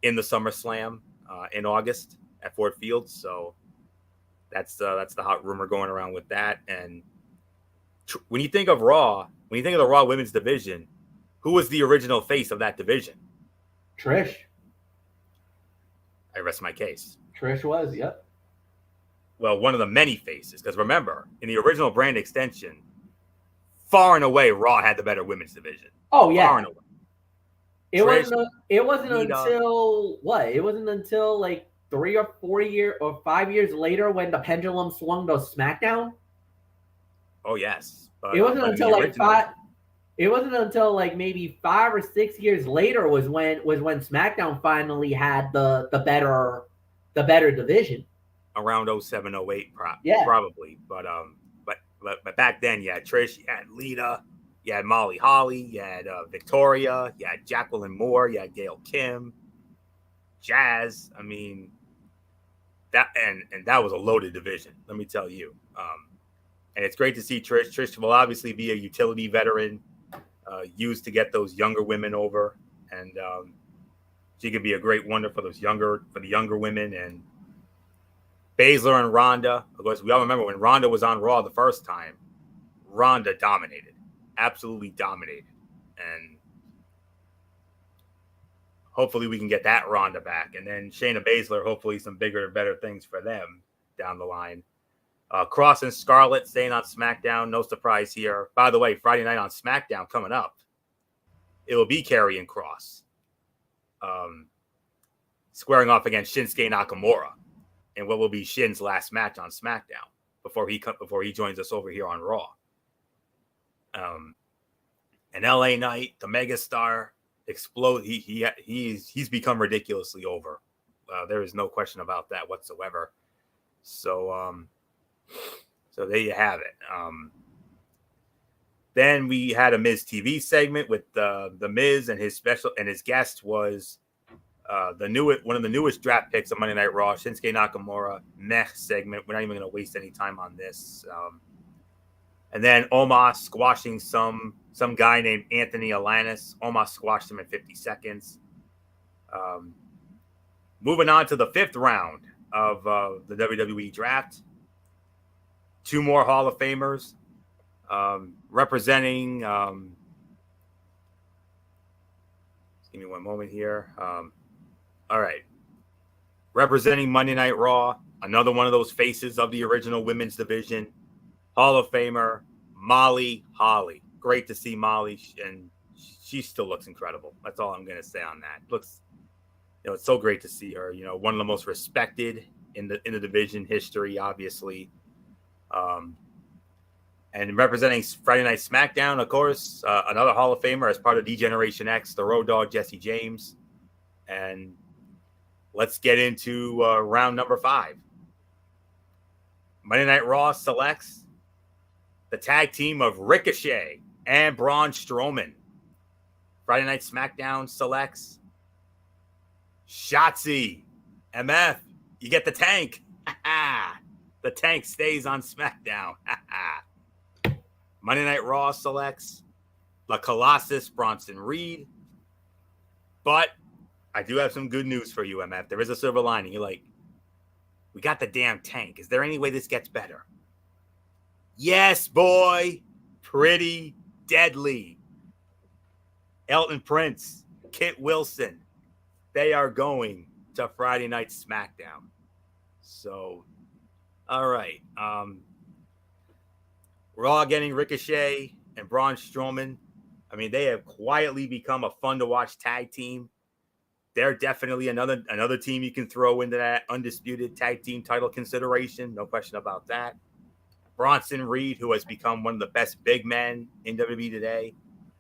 in the SummerSlam in August at Ford Field. So that's the hot rumor going around with that. And when you think of Raw, when you think of the Raw Women's Division, who was the original face of that division? Trish. I rest my case. Trish was, yep. Well, one of the many faces, because remember, in the original brand extension, far and away, Raw had the better women's division. Oh yeah. Far and away. It wasn't until what? It wasn't until like 3 or 4 years or 5 years later when the pendulum swung to SmackDown. Oh yes. But, it wasn't until like five. It wasn't until like maybe 5 or 6 years later was when SmackDown finally had the better division. Around 07, 08, probably. But back then, you had Trish, you had Lita, you had Molly Holly, you had Victoria, you had Jacqueline Moore, you had Gail Kim, Jazz. I mean, that and that was a loaded division, let me tell you. And it's great to see Trish. Trish will obviously be a utility veteran, used to get those younger women over, and she could be a great wonder for the younger women. And Baszler and Ronda, of course, we all remember when Ronda was on Raw the first time, Ronda dominated, absolutely dominated. And hopefully we can get that Ronda back. And then Shayna Baszler, hopefully some bigger, better things for them down the line. Cross and Scarlett staying on SmackDown. No surprise here. By the way, Friday night on SmackDown coming up, it will be Karrion Kross squaring off against Shinsuke Nakamura in what will be Shin's last match on SmackDown before he joins us over here on Raw. An LA Knight, the megastar, explode. He's become ridiculously over. There is no question about that whatsoever. So there you have it. Then we had a Miz TV segment with the Miz, and his guest was one of the newest draft picks of Monday Night Raw, Shinsuke Nakamura. Meh segment. We're not even going to waste any time on this. And then Omos squashing some guy named Anthony Alanis. Omos squashed him in 50 seconds. Moving on to the 5th round of the WWE draft. 2 more Hall of Famers representing. Give me one moment here. All right. Representing Monday Night Raw, another one of those faces of the original women's division, Hall of Famer Molly Holly. Great to see Molly, and she still looks incredible. That's all I'm going to say on that. Looks, it's so great to see her. One of the most respected in the division history, obviously. And representing Friday Night SmackDown, of course, another Hall of Famer as part of D-Generation X, the Road Dogg, Jesse James. And let's get into round number 5. Monday Night Raw selects the tag team of Ricochet and Braun Strowman. Friday Night SmackDown selects Shotzi. MF, you get the tank. The tank stays on SmackDown. Monday Night Raw selects the Colossus, Bronson Reed. But I do have some good news for you, MF. There is a silver lining. You're like, we got the damn tank. Is there any way this gets better? Yes, boy. Pretty deadly. Elton Prince, Kit Wilson. They are going to Friday Night SmackDown. So, all right. Raw getting Ricochet and Braun Strowman. I mean, they have quietly become a fun-to-watch tag team. They're definitely another team you can throw into that undisputed tag team title consideration. No question about that. Bronson Reed, who has become one of the best big men in WWE today,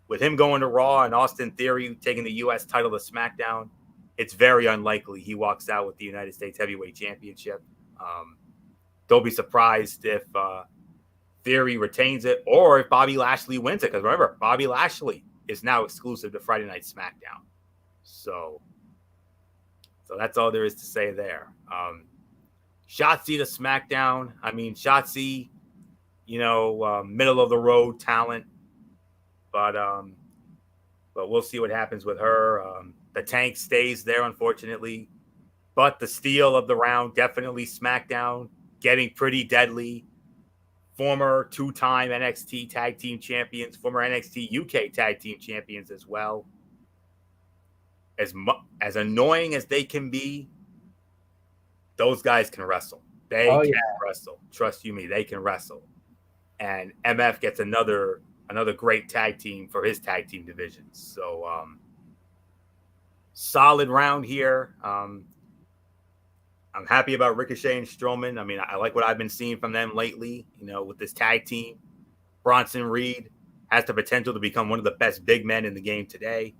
with him going to Raw and Austin Theory taking the U.S. title to SmackDown, it's very unlikely he walks out with the United States Heavyweight Championship. Don't be surprised if Theory retains it or if Bobby Lashley wins it. Because remember, Bobby Lashley is now exclusive to Friday Night SmackDown. So that's all there is to say there. Shotzi to SmackDown. I mean, Shotzi, middle of the road talent, but we'll see what happens with her. The Tank stays there, unfortunately, but the steal of the round definitely SmackDown, getting Pretty Deadly, former two-time NXT Tag Team Champions, former NXT UK Tag Team Champions as well. As annoying as they can be, those guys can wrestle. They can wrestle. Trust you me, they can wrestle. And MF gets another great tag team for his tag team divisions. So solid round here. I'm happy about Ricochet and Strowman. I mean, I like what I've been seeing from them lately, with this tag team. Bronson Reed has the potential to become one of the best big men in the game today.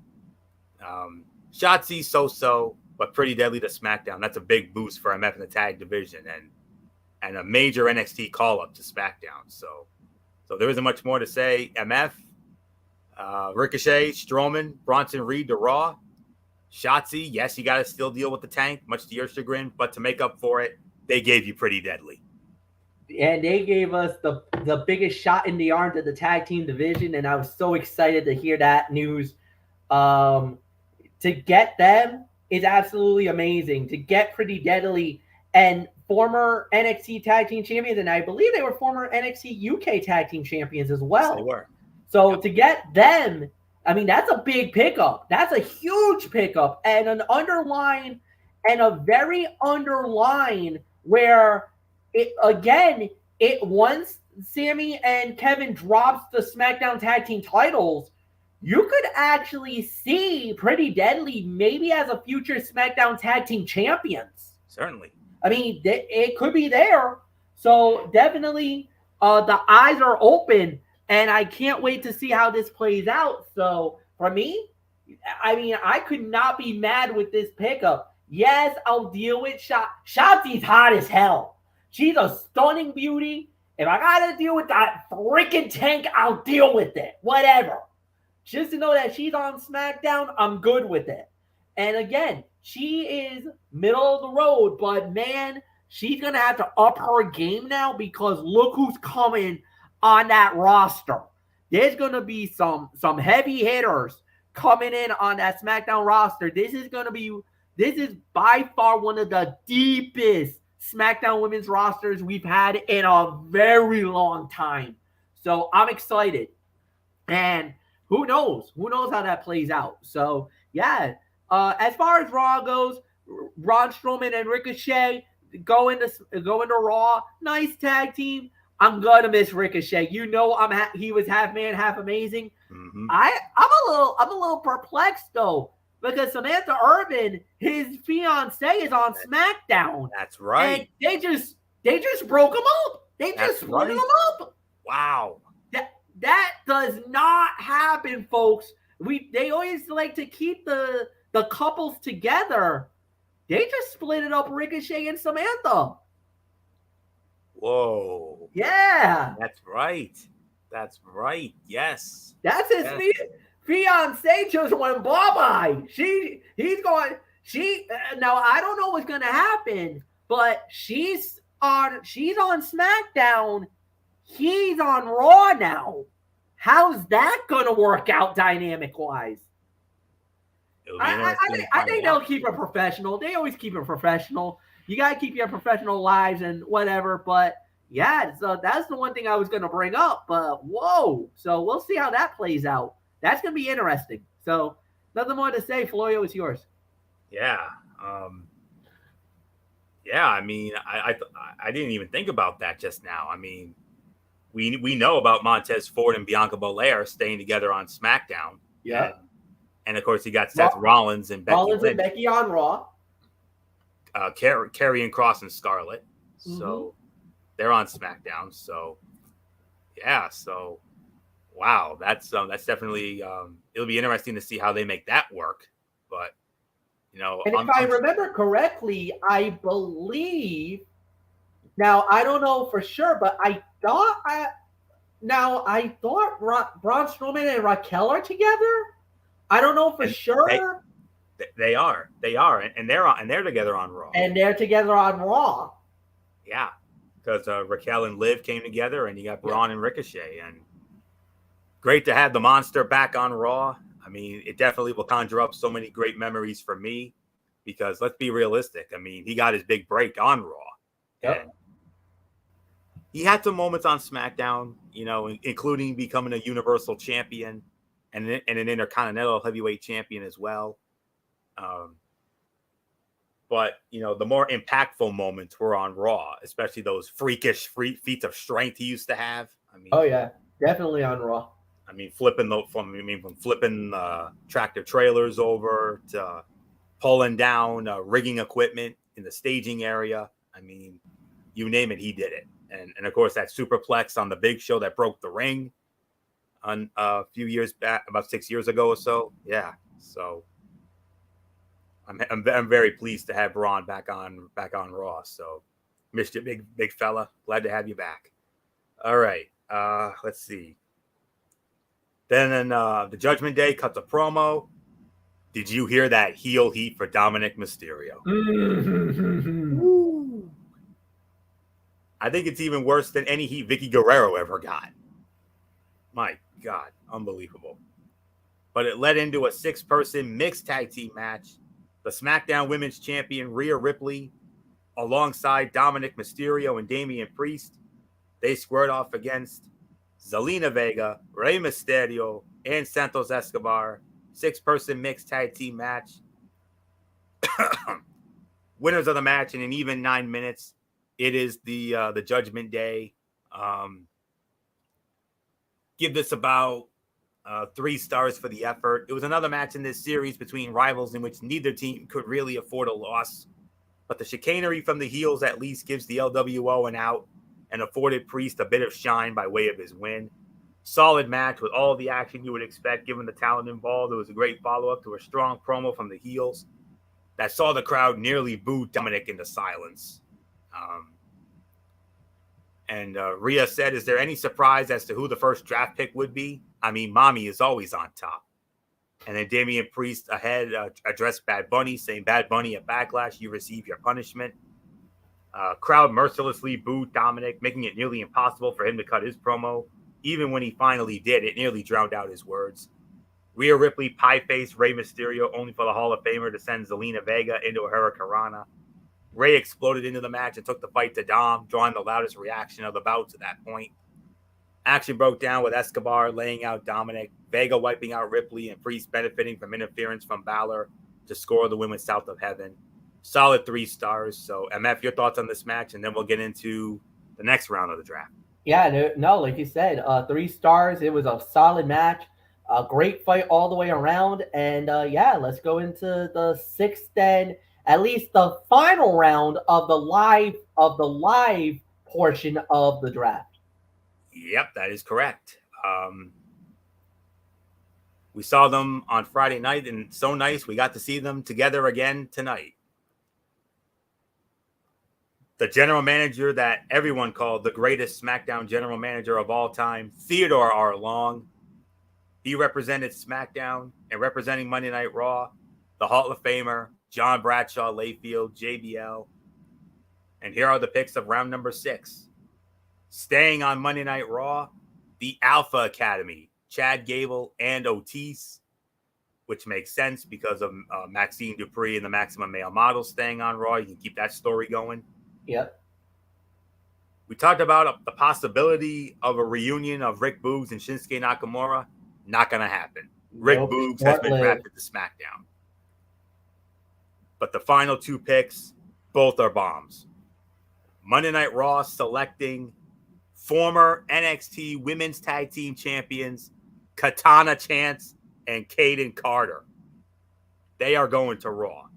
Shotzi so-so, but Pretty Deadly to SmackDown. That's a big boost for MF in the tag division and a major NXT call-up to SmackDown. So there isn't much more to say. MF, Ricochet, Strowman, Bronson Reed to Raw. Shotzi, yes, you got to still deal with the Tank, much to your chagrin, but to make up for it, they gave you Pretty Deadly. And they gave us the biggest shot in the arm to the tag team division, and I was so excited to hear that news. To get them is absolutely amazing. To get Pretty Deadly and former NXT Tag Team Champions, and I believe they were former NXT UK Tag Team Champions as well. Yes, they were. So to get them, I mean, that's a big pickup. That's a huge pickup and an underline and a very underline where once Sammy and Kevin drops the SmackDown Tag Team titles, you could actually see Pretty Deadly maybe as a future SmackDown Tag Team Champions. Certainly. I mean, it could be there. So definitely the eyes are open, and I can't wait to see how this plays out. So for me, I mean, I could not be mad with this pickup. Yes, I'll deal with Shotzi's hot as hell. She's a stunning beauty. If I got to deal with that freaking Tank, I'll deal with it. Whatever. Just to know that she's on SmackDown, I'm good with it. And again, she is middle of the road, but man, she's going to have to up her game now because look who's coming on that roster. There's going to be some heavy hitters coming in on that SmackDown roster. This is by far one of the deepest SmackDown women's rosters we've had in a very long time. So I'm excited. And who knows? Who knows how that plays out? So, yeah. As far as Raw goes, Braun Strowman and Ricochet go into Raw. Nice tag team. I'm gonna miss Ricochet. He was half man, half amazing. Mm-hmm. I'm a little perplexed though because Samantha Irvin, his fiance, is on SmackDown. That's right. And they just broke him up. They just split him up. Wow. That does not happen, folks. They always like to keep the couples together. They just split it up, Ricochet and Samantha. Whoa. Yeah. That's right. Yes. That's his fiance just went bye-bye. Now I don't know what's going to happen, but she's on SmackDown. He's on Raw now. How's that going to work out dynamic-wise? I think they'll keep it professional. They always keep it professional. You got to keep your professional lives and whatever. But, yeah, so that's the one thing I was going to bring up. But, whoa. So we'll see how that plays out. That's going to be interesting. So nothing more to say. Florio, it's yours. Yeah. I mean, I didn't even think about that just now. I mean, we know about Montez Ford and Bianca Belair staying together on SmackDown. Yeah. And of course, you got Seth Rollins and Becky on Raw. Karrion Kross and Scarlett. Mm-hmm. So, They're on SmackDown. So yeah, so wow, that's definitely it'll be interesting to see how they make that work. But And if I remember correctly, I believe now I don't know for sure, but I thought Braun Strowman and Raquel are together. I don't know for sure. They are, and they're together on Raw. And they're together on Raw. Yeah, because Raquel and Liv came together, and you got Braun and Ricochet, and great to have the Monster back on Raw. I mean, it definitely will conjure up so many great memories for me, because let's be realistic. I mean, he got his big break on Raw, and he had some moments on SmackDown, including becoming a Universal Champion and an Intercontinental Heavyweight Champion as well. But the more impactful moments were on Raw, especially those freakish feats of strength he used to have. I mean, oh yeah, definitely on Raw. I mean, from flipping tractor trailers over to pulling down rigging equipment in the staging area. I mean, you name it, he did it. And of course, that superplex on the Big Show that broke the ring on a few years back, about 6 years ago or so. Yeah, so I'm very pleased to have Braun back on Raw. So missed you, big fella. Glad to have you back. All right, let's see. Then the Judgment Day cuts a promo. Did you hear that heel heat for Dominic Mysterio? I think it's even worse than any heat Vicky Guerrero ever got. My God, unbelievable. But it led into a 6-person mixed tag team match. The SmackDown Women's Champion Rhea Ripley, alongside Dominic Mysterio and Damian Priest, they squared off against Zelina Vega, Rey Mysterio, and Santos Escobar. 6-person mixed tag team match. Winners of the match in an even 9 minutes. It is the Judgment Day. Give this about 3 stars for the effort. It was another match in this series between rivals in which neither team could really afford a loss. But the chicanery from the heels at least gives the LWO an out and afforded Priest a bit of shine by way of his win. Solid match with all the action you would expect given the talent involved. It was a great follow-up to a strong promo from the heels that saw the crowd nearly boo Dominic into silence. And Rhea said, "Is there any surprise as to who the first draft pick would be? I mean, mommy is always on top." And then Damian Priest ahead addressed Bad Bunny, saying, "Bad Bunny at Backlash, you receive your punishment." Crowd mercilessly booed Dominic, making it nearly impossible for him to cut his promo. Even when he finally did, it nearly drowned out his words. Rhea Ripley pie-faced Rey Mysterio, only for the Hall of Famer to send Zelina Vega into a Hurricanrana. Rey exploded into the match and took the fight to Dom, drawing the loudest reaction of the bout to that point. Action broke down with Escobar laying out Dominic, Vega wiping out Ripley, and Priest benefiting from interference from Balor to score the win with South of Heaven. Solid 3 stars. So, MF, your thoughts on this match, and then we'll get into the next round of the draft. Yeah, no, like you said, 3 stars. It was a solid match, a great fight all the way around, and yeah, let's go into the 6th and at least the final round of the live portion of the draft. Yep, that is correct. We saw them on Friday night, and so nice we got to see them together again tonight. The general manager that everyone called the greatest SmackDown general manager of all time, Theodore R. Long. He represented SmackDown, and representing Monday Night Raw, the Hall of Famer, John Bradshaw Layfield, JBL. And here are the picks of round number 6. Staying on Monday Night Raw, the Alpha Academy, Chad Gable and Otis, which makes sense because of Maxine Dupree and the Maximum Male Model staying on Raw. You can keep that story going. Yep. We talked about the possibility of a reunion of Rick Boogs and Shinsuke Nakamura. Not going to happen. Rick Boogs has been drafted to SmackDown. But the final 2 picks, both are bombs. Monday Night Raw selecting former NXT Women's Tag Team Champions Katana Chance and Kaden Carter. They are going to Raw.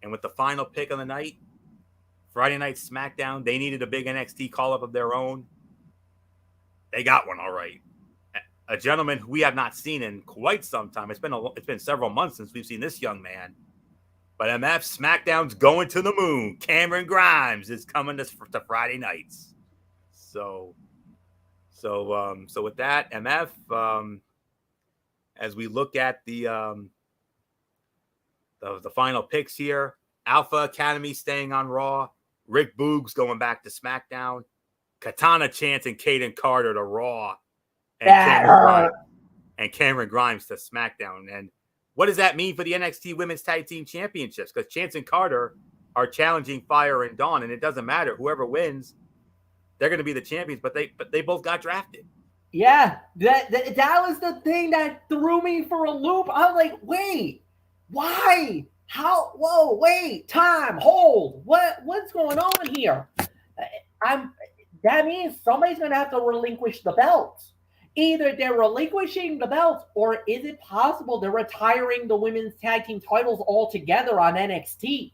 And with the final pick of the night, Friday Night SmackDown, they needed a big NXT call-up of their own. They got one, all right. A gentleman who we have not seen in quite some time. It's been several months since we've seen this young man. But MF SmackDown's going to the moon. Cameron Grimes is coming to Friday nights. So with that, MF, as we look at the final picks here, Alpha Academy staying on Raw, Rick Boogs going back to SmackDown, Katana Chance and Kaden Carter to Raw, and Cameron Grimes to SmackDown. And what does that mean for the NXT Women's Tag Team Championships? Because Chance and Carter are challenging Fire and Dawn, and it doesn't matter. Whoever wins, they're going to be the champions, but they both got drafted. Yeah, that was the thing that threw me for a loop. I was like, wait, why? How? Whoa, wait, time, hold. What's going on here? That means somebody's going to have to relinquish the belts. Either they're relinquishing the belts, or is it possible they're retiring the women's tag team titles altogether on NXT?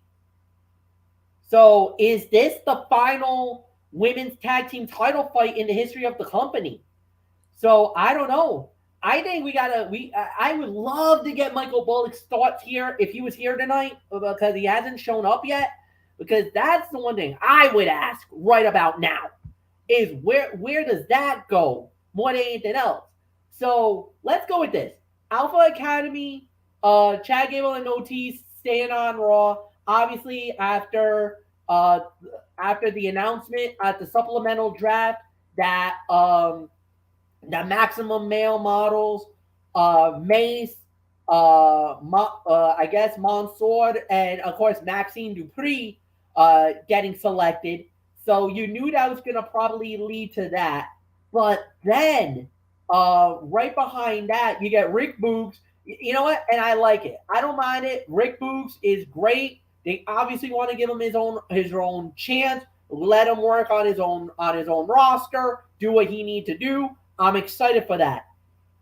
So is this the final women's tag team title fight in the history of the company? So I don't know. I think I would love to get Michael Bullock's thoughts here if he was here tonight, because he hasn't shown up yet. Because that's the one thing I would ask right about now is where does that go more than anything else? So let's go with this. Alpha Academy, Chad Gable and Otis staying on Raw. Obviously, after the announcement at the supplemental draft that the Maximum Male Models, Mace, I guess Mansoor, and of course Maxine Dupree getting selected. So you knew that was going to probably lead to that. But then right behind that, you get Rick Boogs. You know what? And I like it. I don't mind it. Rick Boogs is great. They obviously want to give him his own chance. Let him work on his own roster. Do what he needs to do. I'm excited for that.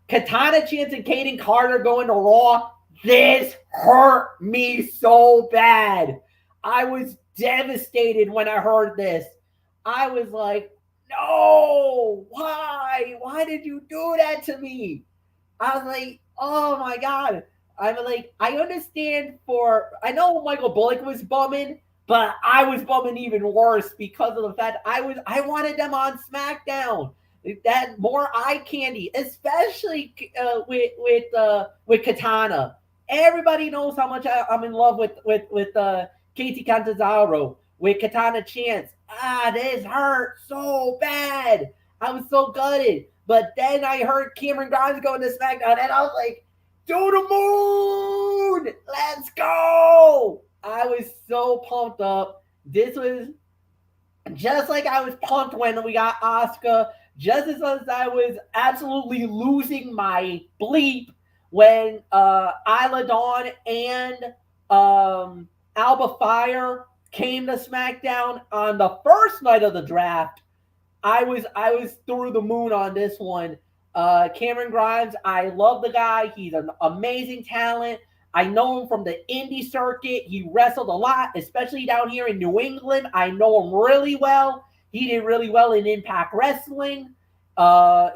Katana Chance and Kaden Carter going to Raw. This hurt me so bad. I was devastated when I heard this. I was like, no, why? Why did you do that to me? I was like, oh my God. I'm like, I understand I know Michael Bullock was bumming, but I was bumming even worse because of the fact I wanted them on SmackDown. That more eye candy, especially with Katana. Everybody knows how much I'm in love with Katie Catanzaro, with Katana Chance. This hurt so bad. I was so gutted. But then I heard Cameron Grimes going to SmackDown, and I was like, to the moon! Let's go! I was so pumped up. This was just like I was pumped when we got Asuka. Just as I was absolutely losing my bleep when Isla Dawn and Alba Fire came to SmackDown on the first night of the draft. I was through the moon on this one. Cameron Grimes, I love the guy. He's an amazing talent. I know him from the indie circuit. He wrestled a lot, especially down here in New England. I know him really well. He did really well in Impact Wrestling.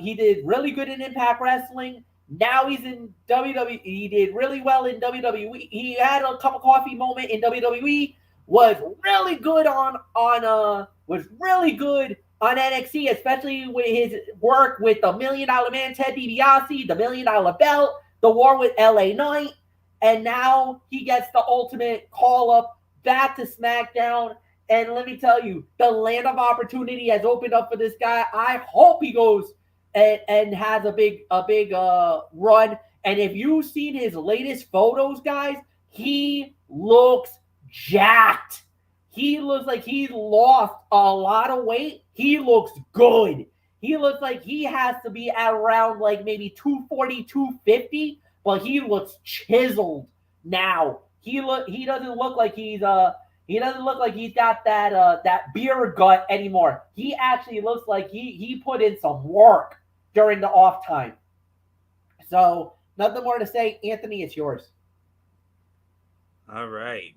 He did really good in Impact Wrestling. Now he's in WWE. He did really well in WWE. He had a cup of coffee moment in WWE. Was really good on NXT, especially with his work with the $1 Million Man Ted DiBiase, the $1 Million Belt, the war with LA Knight, and now he gets the ultimate call up back to SmackDown. And let me tell you, the land of opportunity has opened up for this guy. I hope he goes and has a big run. And if you've seen his latest photos, guys, he looks jacked. He looks like he's lost a lot of weight. He looks good. He looks like he has to be at around like maybe 240, 250, but he looks chiseled now. He doesn't look like he's got that beer gut anymore. He actually looks like he put in some work during the off time. So nothing more to say. Anthony, it's yours. All right.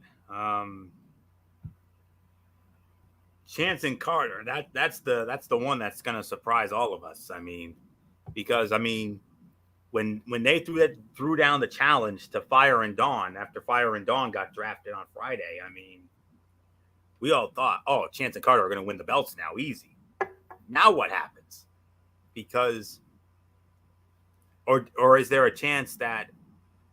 Chance and Carter. That's the one that's gonna surprise all of us. I mean, because I mean, when they threw down the challenge to Fire and Dawn after Fire and Dawn got drafted on Friday, I mean, we all thought, oh, Chance and Carter are gonna win the belts now, easy. Now what happens? Because or is there a chance that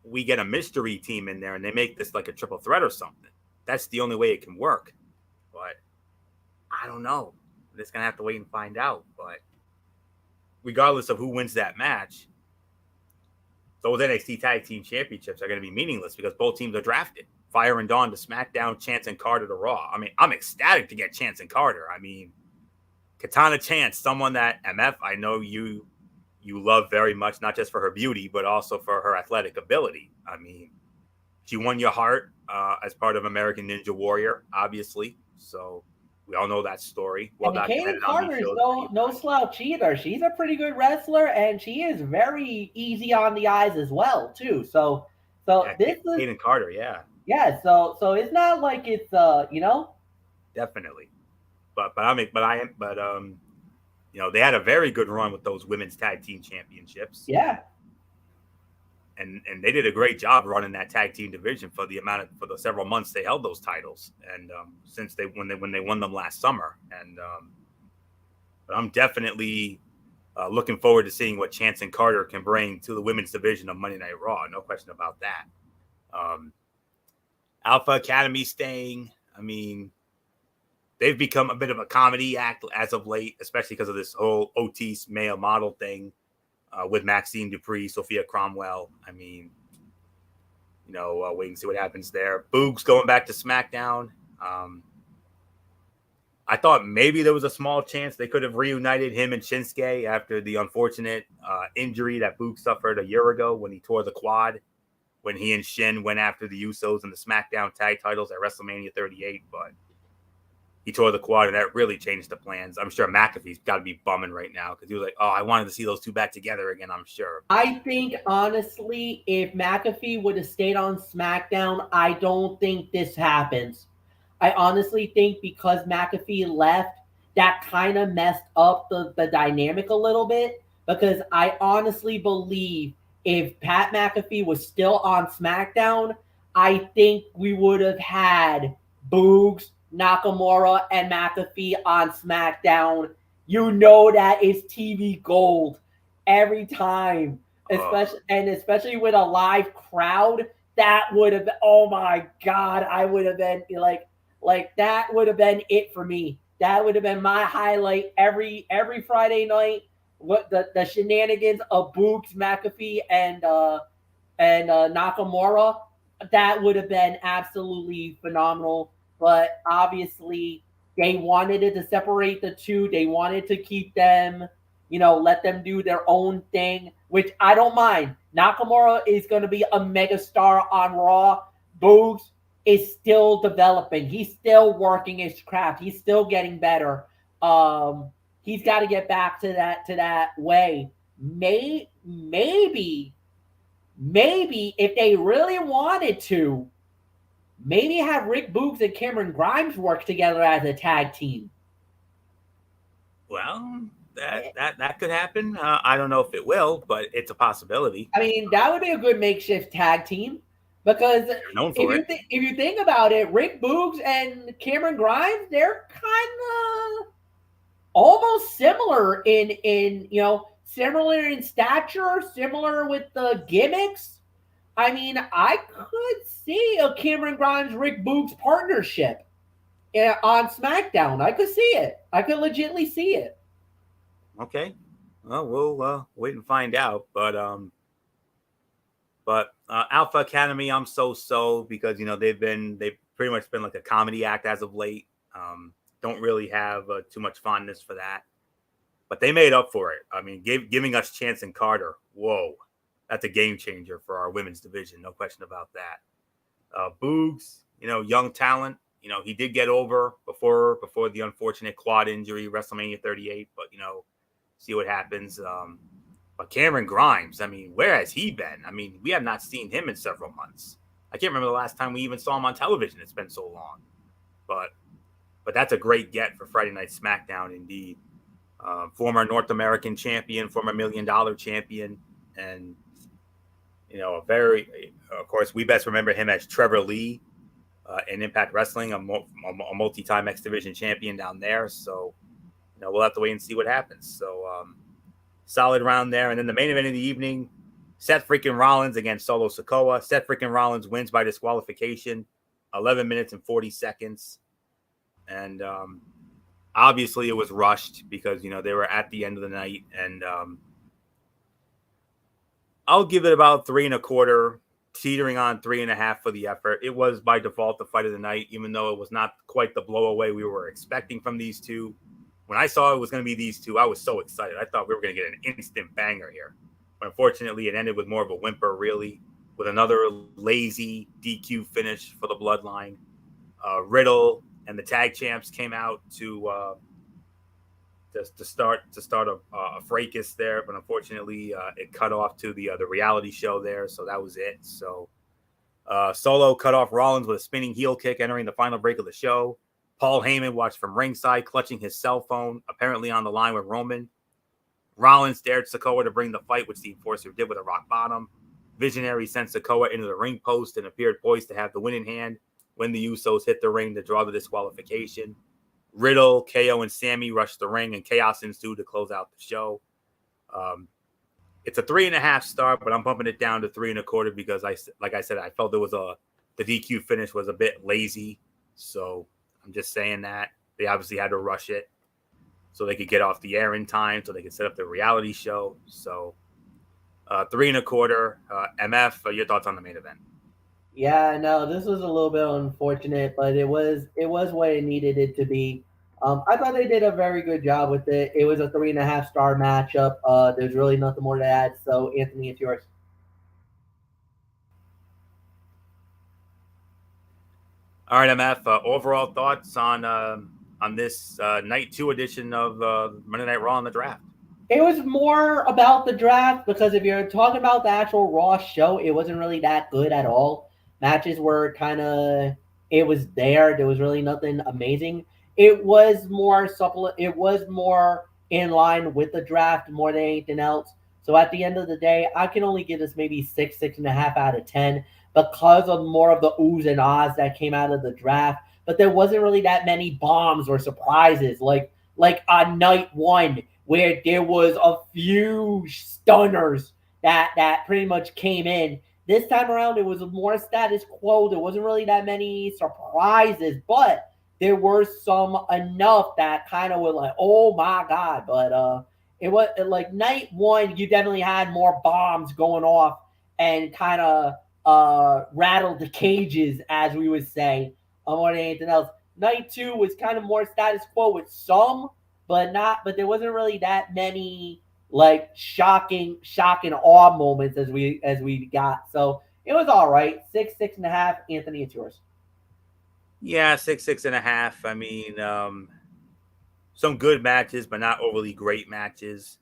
we get a mystery team in there and they make this like a triple threat or something? That's the only way it can work. But I don't know. We're just gonna have to wait and find out. But regardless of who wins that match, those NXT Tag Team Championships are going to be meaningless because both teams are drafted. Fire and Dawn to SmackDown, Chance and Carter to Raw. I mean, I'm ecstatic to get Chance and Carter. I mean, Katana Chance, someone that MF, I know you love very much, not just for her beauty, but also for her athletic ability. I mean, she won your heart as part of American Ninja Warrior, obviously. So we all know that story. Well, and Kaden Carter is no slouch either. She's a pretty good wrestler, and she is very easy on the eyes as well, too. So yeah, this is Kaden Carter, yeah. Yeah, so it's not like it's Definitely. But they had a very good run with those women's tag team championships. Yeah. And they did a great job running that tag team division for the several months they held those titles, and since when they won them last summer, and but I'm definitely looking forward to seeing what Chance and Carter can bring to the women's division of Monday Night Raw. No question about that. Alpha Academy staying. I mean, they've become a bit of a comedy act as of late, especially because of this whole Otis male model thing. With Maxine Dupree, Sophia Cromwell. I mean, wait and see what happens there. Boogs going back to SmackDown. I thought maybe there was a small chance they could have reunited him and Shinsuke after the unfortunate injury that Boogs suffered a year ago when he tore the quad, when he and Shin went after the Usos and the SmackDown tag titles at WrestleMania 38, but he tore the quad, and that really changed the plans. I'm sure McAfee's got to be bumming right now because he was like, oh, I wanted to see those two back together again, I'm sure. I think, honestly, if McAfee would have stayed on SmackDown, I don't think this happens. I honestly think because McAfee left, that kind of messed up the dynamic a little bit, because I honestly believe if Pat McAfee was still on SmackDown, I think we would have had Boogs, Nakamura, and McAfee on SmackDown. That is TV gold every time, especially with a live crowd. That would have been, oh my God, I would have been like that would have been it for me. That would have been my highlight every Friday night. What the shenanigans of Boogs, McAfee, and Nakamura. That would have been absolutely phenomenal. But obviously, they wanted it to separate the two. They wanted to keep them, let them do their own thing, which I don't mind. Nakamura is going to be a megastar on Raw. Boogs is still developing. He's still working his craft. He's still getting better. He's got to get back to that way. Maybe if they really wanted to, maybe have Rick Boogs and Cameron Grimes work together as a tag team. Well, that could happen. I don't know if it will, but it's a possibility. I mean, that would be a good makeshift tag team, because if you think about it, Rick Boogs and Cameron Grimes, they're kind of almost similar similar in stature, similar with the gimmicks. I mean, I could see a Cameron Grimes, Rick Boogs partnership on SmackDown. I could see it. I could legitimately see it. Okay. Well, we'll wait and find out. But Alpha Academy, I'm so because they've pretty much been like a comedy act as of late. Don't really have too much fondness for that, but they made up for it. I mean, giving us Chance and Carter. Whoa. That's a game changer for our women's division. No question about that. Boogs, young talent. He did get over before the unfortunate quad injury, WrestleMania 38, but, see what happens. But Cameron Grimes, I mean, where has he been? I mean, we have not seen him in several months. I can't remember the last time we even saw him on television. It's been so long. But but that's a great get for Friday Night SmackDown indeed. Former North American champion, former $1 million champion, and of course, we best remember him as Trevor Lee in Impact Wrestling, a multi-time X Division champion down there. So, we'll have to wait and see what happens. So, solid round there. And then the main event of the evening, Seth freaking Rollins against Solo Sikoa. Seth freaking Rollins wins by disqualification, 11 minutes and 40 seconds. And obviously it was rushed because, they were at the end of the night. And I'll give it about 3 1/4, teetering on 3.5 for the effort. It was by default the fight of the night, even though it was not quite the blow away we were expecting from these two. When I saw it was going to be these two, I was so excited. I thought we were going to get an instant banger here. But unfortunately, it ended with more of a whimper, really, with another lazy DQ finish for the Bloodline. Riddle and the tag champs came out to start a fracas there, but unfortunately, it cut off to the reality show there, so that was it. So Solo cut off Rollins with a spinning heel kick, entering the final break of the show. Paul Heyman watched from ringside, clutching his cell phone, apparently on the line with Roman. Rollins dared Sikoa to bring the fight, which the Enforcer did with a rock bottom. Visionary sent Sikoa into the ring post and appeared poised to have the win in hand when the Usos hit the ring to draw the disqualification. Riddle, KO, and Sammy rushed the ring, and chaos ensued to close out the show. It's a 3.5 star, but I'm bumping it down to 3 1/4 because, like I said, I felt the DQ finish was a bit lazy. So I'm just saying that they obviously had to rush it so they could get off the air in time, so they could set up the reality show. So 3 1/4. MF, your thoughts on the main event? Yeah, no, this was a little bit unfortunate, but it was what it needed it to be. I thought they did a very good job with it. It was a 3.5 star matchup. There's really nothing more to add. So, Anthony, it's yours. All right, MF. Overall thoughts on this night 2 edition of Monday Night Raw on the draft? It was more about the draft because if you're talking about the actual Raw show, it wasn't really that good at all. Matches were it was there. There was really nothing amazing. It was more supple. It was more in line with the draft more than anything else. So at the end of the day, I can only give this maybe 6.5 out of 10 because of more of the oohs and ahs that came out of the draft. But there wasn't really that many bombs or surprises like on night 1 where there was a few stunners that pretty much came in. This time around, it was more status quo. There wasn't really that many surprises, but there were some enough that kind of were like, oh my God. But it was like night 1, you definitely had more bombs going off and kind of rattled the cages, as we would say, more than anything else. Night 2 was kind of more status quo with some, but there wasn't really that many like shocking awe moments as we got. So it was all right. 6.5. Anthony, it's yours. Yeah, 6.5. I mean, some good matches, but not overly great matches.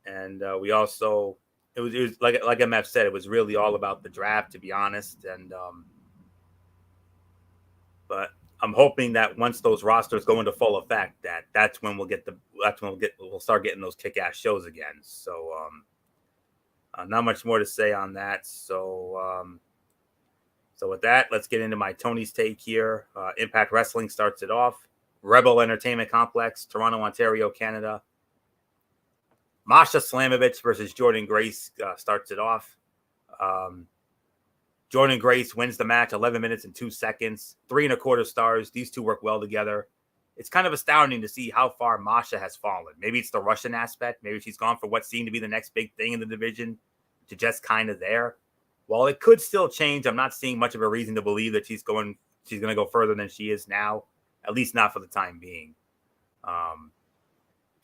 And we also it was like MF said, it was really all about the draft, to be honest. And but I'm hoping that once those rosters go into full effect, that's when we'll start getting those kick-ass shows again. So not much more to say on that. So with that, let's get into my Tony's take here. Impact Wrestling starts it off. Rebel Entertainment Complex, Toronto, Ontario, Canada. Masha Slamovich versus Jordynne Grace starts it off. Jordynne Grace wins the match, 11 minutes and 2 seconds, 3 1/4 stars. These two work well together. It's kind of astounding to see how far Masha has fallen. Maybe it's the Russian aspect. Maybe she's gone for what seemed to be the next big thing in the division to just kind of there. While it could still change, I'm not seeing much of a reason to believe that she's going to go further than she is now, at least not for the time being.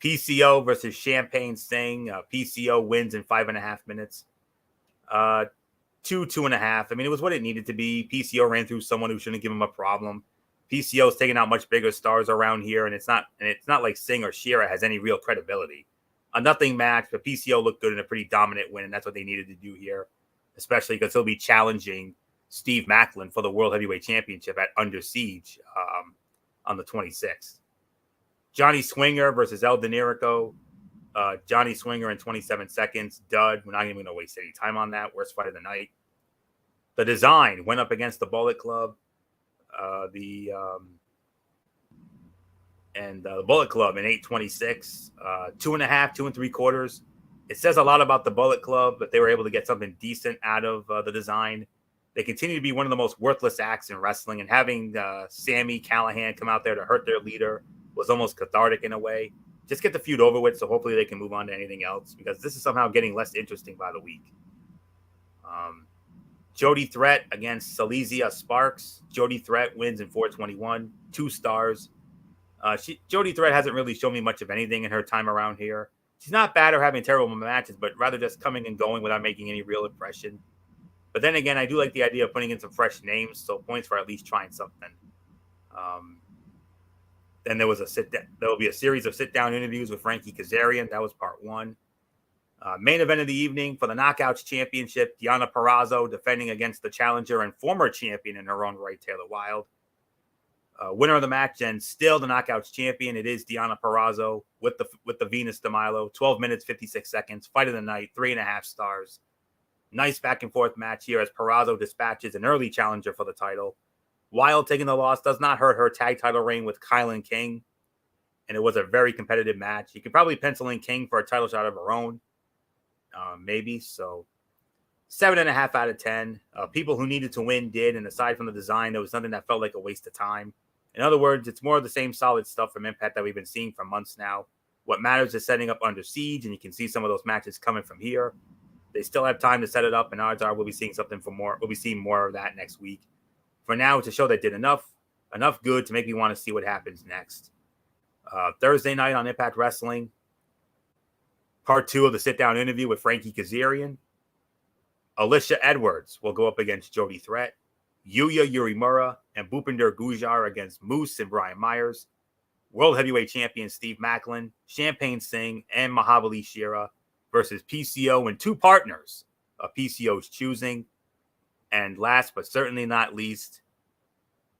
PCO versus Champagne Singh. PCO wins in 5.5 minutes. 2.5. I mean, it was what it needed to be. PCO ran through someone who shouldn't give him a problem. PCO's taking out much bigger stars around here, and it's not like Singh or Shera has any real credibility. A nothing match, but PCO looked good in a pretty dominant win, and that's what they needed to do here, especially because he'll be challenging Steve Maclin for the World Heavyweight Championship at Under Siege on the 26th. Johnny Swinger versus El Generico. Johnny Swinger in 27 seconds. Dud. We're not even going to waste any time on that. Worst fight of the night. The Design went up against the Bullet Club. The Bullet Club in 8:26. 2.5, 2 3/4. It says a lot about the Bullet Club that they were able to get something decent out of the Design. They continue to be one of the most worthless acts in wrestling, and having Sami Callihan come out there to hurt their leader was almost cathartic in a way. Just get the feud over with, so hopefully they can move on to anything else, because this is somehow getting less interesting by the week. Jody Threat against Silesia Sparks. Jody Threat wins in 4:21, 2 stars. Jody Threat hasn't really shown me much of anything in her time around here. She's not bad or having terrible matches, but rather just coming and going without making any real impression. But then again, I do like the idea of putting in some fresh names, so points for at least trying something. Then there was there will be a series of sit-down interviews with Frankie Kazarian. That was part 1. Main event of the evening for the Knockouts Championship, Deonna Purrazzo defending against the challenger and former champion in her own right, Taylor Wilde. Winner of the match and still the Knockouts champion, it is Deonna Purrazzo with the Venus de Milo. 12 minutes, 56 seconds. Fight of the night, 3.5 stars. Nice back and forth match here as Purrazzo dispatches an early challenger for the title. Wilde taking the loss does not hurt her tag title reign with Kylan King, and it was a very competitive match. You could probably pencil in King for a title shot of her own, maybe. So 7.5 out of 10. People who needed to win did, and aside from the Design, there was nothing that felt like a waste of time. In other words, it's more of the same solid stuff from Impact that we've been seeing for months now. What matters is setting up Under Siege, and you can see some of those matches coming from here. They still have time to set it up, and odds are we'll be seeing something for more. We'll be seeing more of that next week. For now, it's a show that did enough good to make me want to see what happens next. Thursday night on Impact Wrestling, part 2 of the sit-down interview with Frankie Kazarian. Alicia Edwards will go up against Jody Threat. Yuya Uemura and Bhupinder Gujjar against Moose and Brian Myers. World Heavyweight Champion Steve Macklin, Champagne Singh, and Mahabali Shera versus PCO and 2 partners of PCO's choosing. And last but certainly not least,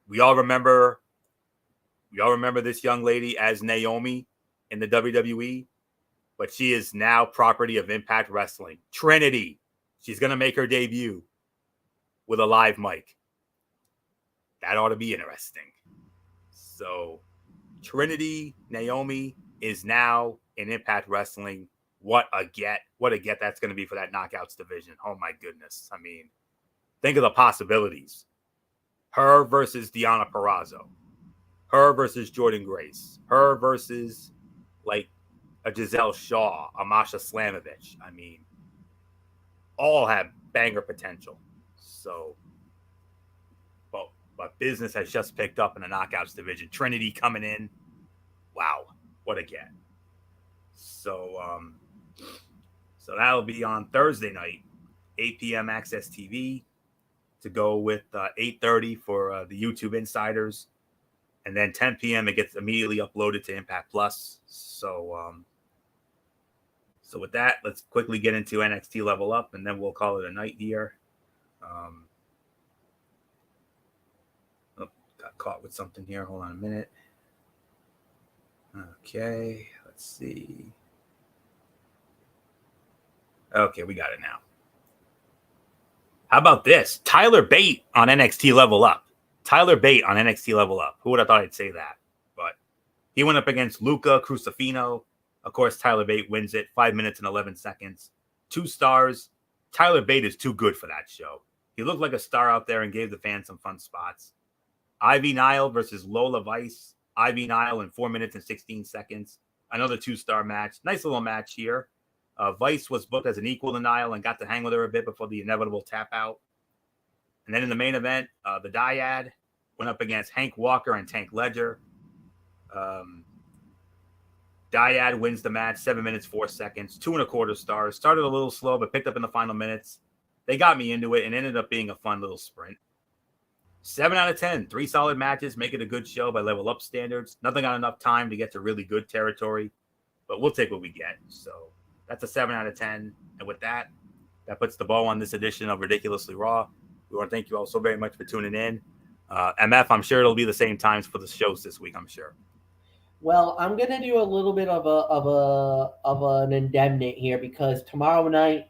we all remember this young lady as Naomi in the WWE, but she is now property of Impact Wrestling. Trinity. She's going to make her debut with a live mic. That ought to be interesting. So Trinity Naomi is now in Impact Wrestling. What a get that's going to be for that Knockouts division. Oh my goodness. I mean, think of the possibilities. Her versus Deonna Purrazzo. Her versus Jordan Grace. Her versus like a Giselle Shaw, a Masha Slamovich. I mean, all have banger potential. So, but business has just picked up in the Knockouts division. Trinity coming in. Wow, what a get. So that'll be on Thursday night, 8 p.m. Access TV, to go with 8:30 for the YouTube Insiders. And then 10 p.m. it gets immediately uploaded to Impact Plus. So with that, let's quickly get into NXT Level Up, and then we'll call it a night here. Got caught with something here. Hold on a minute. Okay, let's see. Okay, we got it now. How about this? Tyler Bate on NXT Level Up. Tyler Bate on NXT Level Up. Who would have thought I'd say that? But he went up against Luca Crucifino. Of course, Tyler Bate wins it. 5 minutes and 11 seconds. 2 stars. Tyler Bate is too good for that show. He looked like a star out there and gave the fans some fun spots. Ivy Nile versus Lola Vice. Ivy Nile in 4 minutes and 16 seconds. Another 2-star match. Nice little match here. Vice was booked as an equal to Nile and got to hang with her a bit before the inevitable tap out. And then in the main event, the Dyad went up against Hank Walker and Tank Ledger. Dyad wins the match, 7 minutes, 4 seconds, 2.25 stars. Started a little slow, but picked up in the final minutes. They got me into it and ended up being a fun little sprint. 7 out of 10, 3 solid matches, make it a good show by Level Up standards. Nothing got enough time to get to really good territory, but we'll take what we get. So that's a 7 out of 10. And with that, that puts the bow on this edition of Ridiculously Raw. We want to thank you all so very much for tuning in. MF, I'm sure it'll be the same times for the shows this week. I'm sure. Well, I'm gonna do a little bit of an indemnity here because tomorrow night,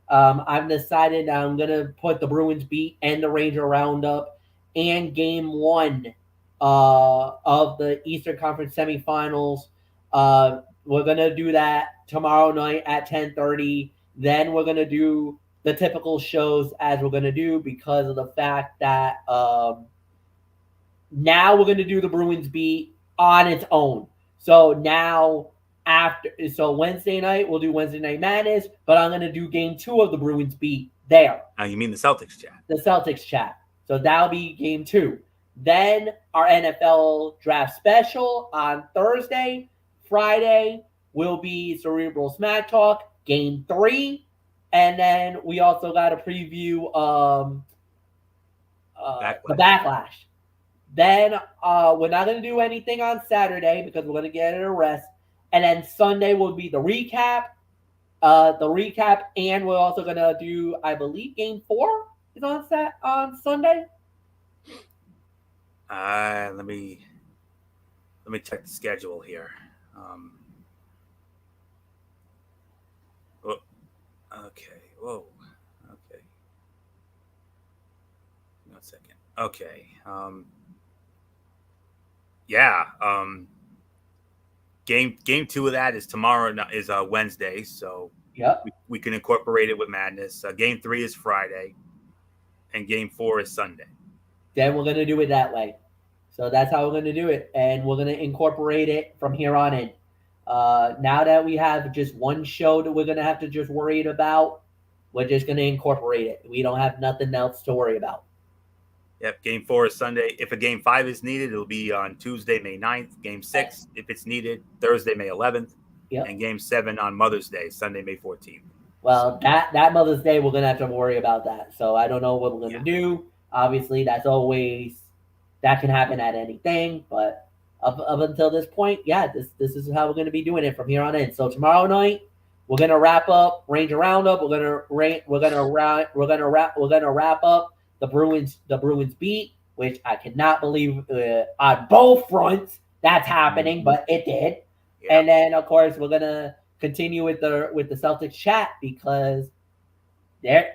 I've decided I'm gonna put the Bruins beat and the Ranger roundup and Game 1 of the Eastern Conference semifinals. We're gonna do that tomorrow night at 10:30. Then we're gonna do the typical shows as we're gonna do because of the fact that now we're gonna do the Bruins beat on its own. So now Wednesday night we'll do Wednesday Night Madness, but I'm gonna do Game 2 of the Bruins beat there. You mean the Celtics chat? The Celtics chat. So that'll be Game 2. Then our NFL draft special on Thursday. Friday will be Cerebral Smack Talk, Game 3. And then we also got a preview the Backlash. Then we're not going to do anything on Saturday because we're going to get a rest. And then Sunday will be the recap. And we're also going to do, I believe, Game 4 is on Sunday. Let me check the schedule here. Okay. Whoa. Okay. 1 second. Okay. Yeah. Game 2 of that is tomorrow. Is Wednesday, so Yep. we can incorporate it with Madness. Game 3 is Friday, and Game 4 is Sunday. Then we're gonna do it that way. So that's how we're gonna do it, and we're gonna incorporate it from here on in. Now that we have just one show that we're gonna have to just worry about, we're just gonna incorporate it. We don't have nothing else to worry about. Yep, Game 4 is Sunday. If a Game 5 is needed, it'll be on Tuesday, May 9th. Game 6, if it's needed, Thursday, May 11th. Yep. And Game 7 on Mother's Day, Sunday, May 14th. Well, that Mother's Day, we're going to have to worry about that. So I don't know what we're going to do. Obviously, that can happen at anything. But up until this point, this is how we're going to be doing it from here on in. So tomorrow night, we're going to wrap up Ranger Roundup. We're going to wrap up the Bruins beat, which I cannot believe on both fronts that's happening, but it did. Yeah. And then of course we're gonna continue with the Celtics chat because they're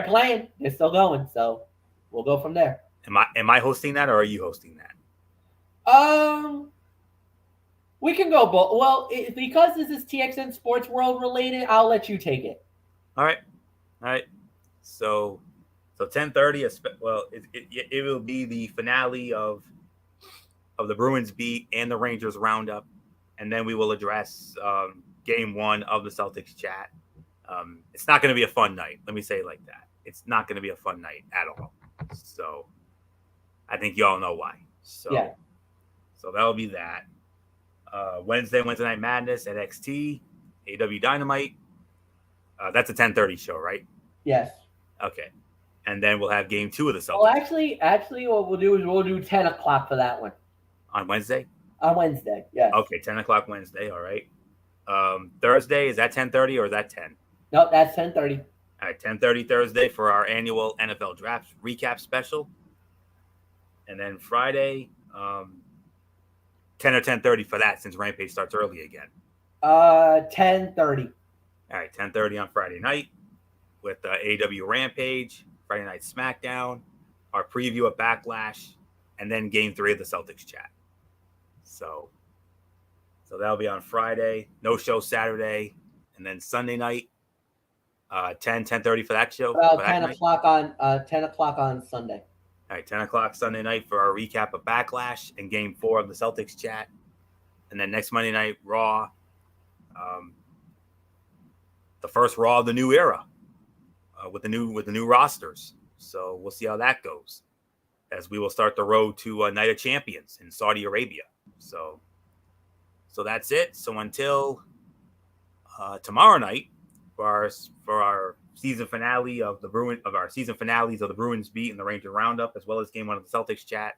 playing, they're still going, so we'll go from there. Am I hosting that or are you hosting that? We can go both. Well, because this is TXN Sports World related, I'll let you take it. All right. So 10:30. Well, it will be the finale of the Bruins beat and the Rangers roundup, and then we will address Game 1 of the Celtics chat. It's not going to be a fun night. Let me say it like that. It's not going to be a fun night at all. So I think you all know why. So that'll be that. Wednesday Night Madness at NXT, AW Dynamite. That's a 10:30 show, right? Yes. Okay. And then we'll have Game 2 of the Celtics. Well, actually, what we'll do is we'll do 10 o'clock for that one. On Wednesday? On Wednesday, yes. Okay, 10 o'clock Wednesday, all right. Thursday, is that 10:30 or is that 10? No, that's 10:30. All right, 10:30 Thursday for our annual NFL Draft recap special. And then Friday, 10 or 10:30 for that since Rampage starts early again. 10:30. All right, 10:30 on Friday night with AEW Rampage, Friday Night SmackDown, our preview of Backlash, and then Game 3 of the Celtics chat. So that'll be on Friday. No show Saturday, and then Sunday night, 10:30 for that show. Well, 10 o'clock on Sunday. All right, 10 o'clock Sunday night for our recap of Backlash and Game 4 of the Celtics chat, and then next Monday night Raw, the first Raw of the new era, with the new rosters. So we'll see how that goes, as we will start the road to Night of Champions in Saudi Arabia. So that's it. So until tomorrow night for our season finale of our season finales of the Bruins beat and the Ranger roundup, as well as Game 1 of the Celtics chat.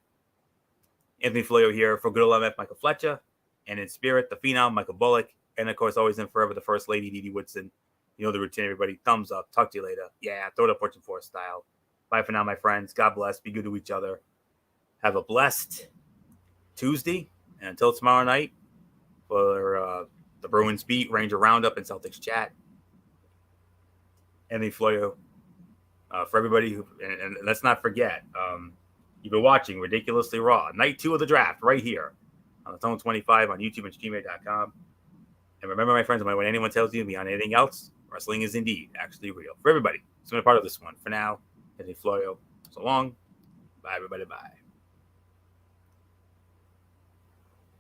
Anthony Florio here for Good Old MF Michael Fletcher, and in spirit the Phenom Michael Bullock, and of course always and forever the First Lady Dee Dee Woodson. You know the routine, everybody. Thumbs up. Talk to you later. Yeah, throw it up Fortune 4 style. Bye for now, my friends. God bless. Be good to each other. Have a blessed Tuesday. And until tomorrow night for the Bruins Beat, Ranger Roundup, and Celtics Chat. Anthony Florio. For everybody who, and let's not forget, you've been watching Ridiculously Raw, night 2 of the draft, right here on the Tone 25 on YouTube and streaming.com. And remember, my friends, when anyone tells you beyond anything else, wrestling is indeed actually real. For everybody, it's been a part of this one. For now, Anthony Florio, so long. Bye, everybody. Bye.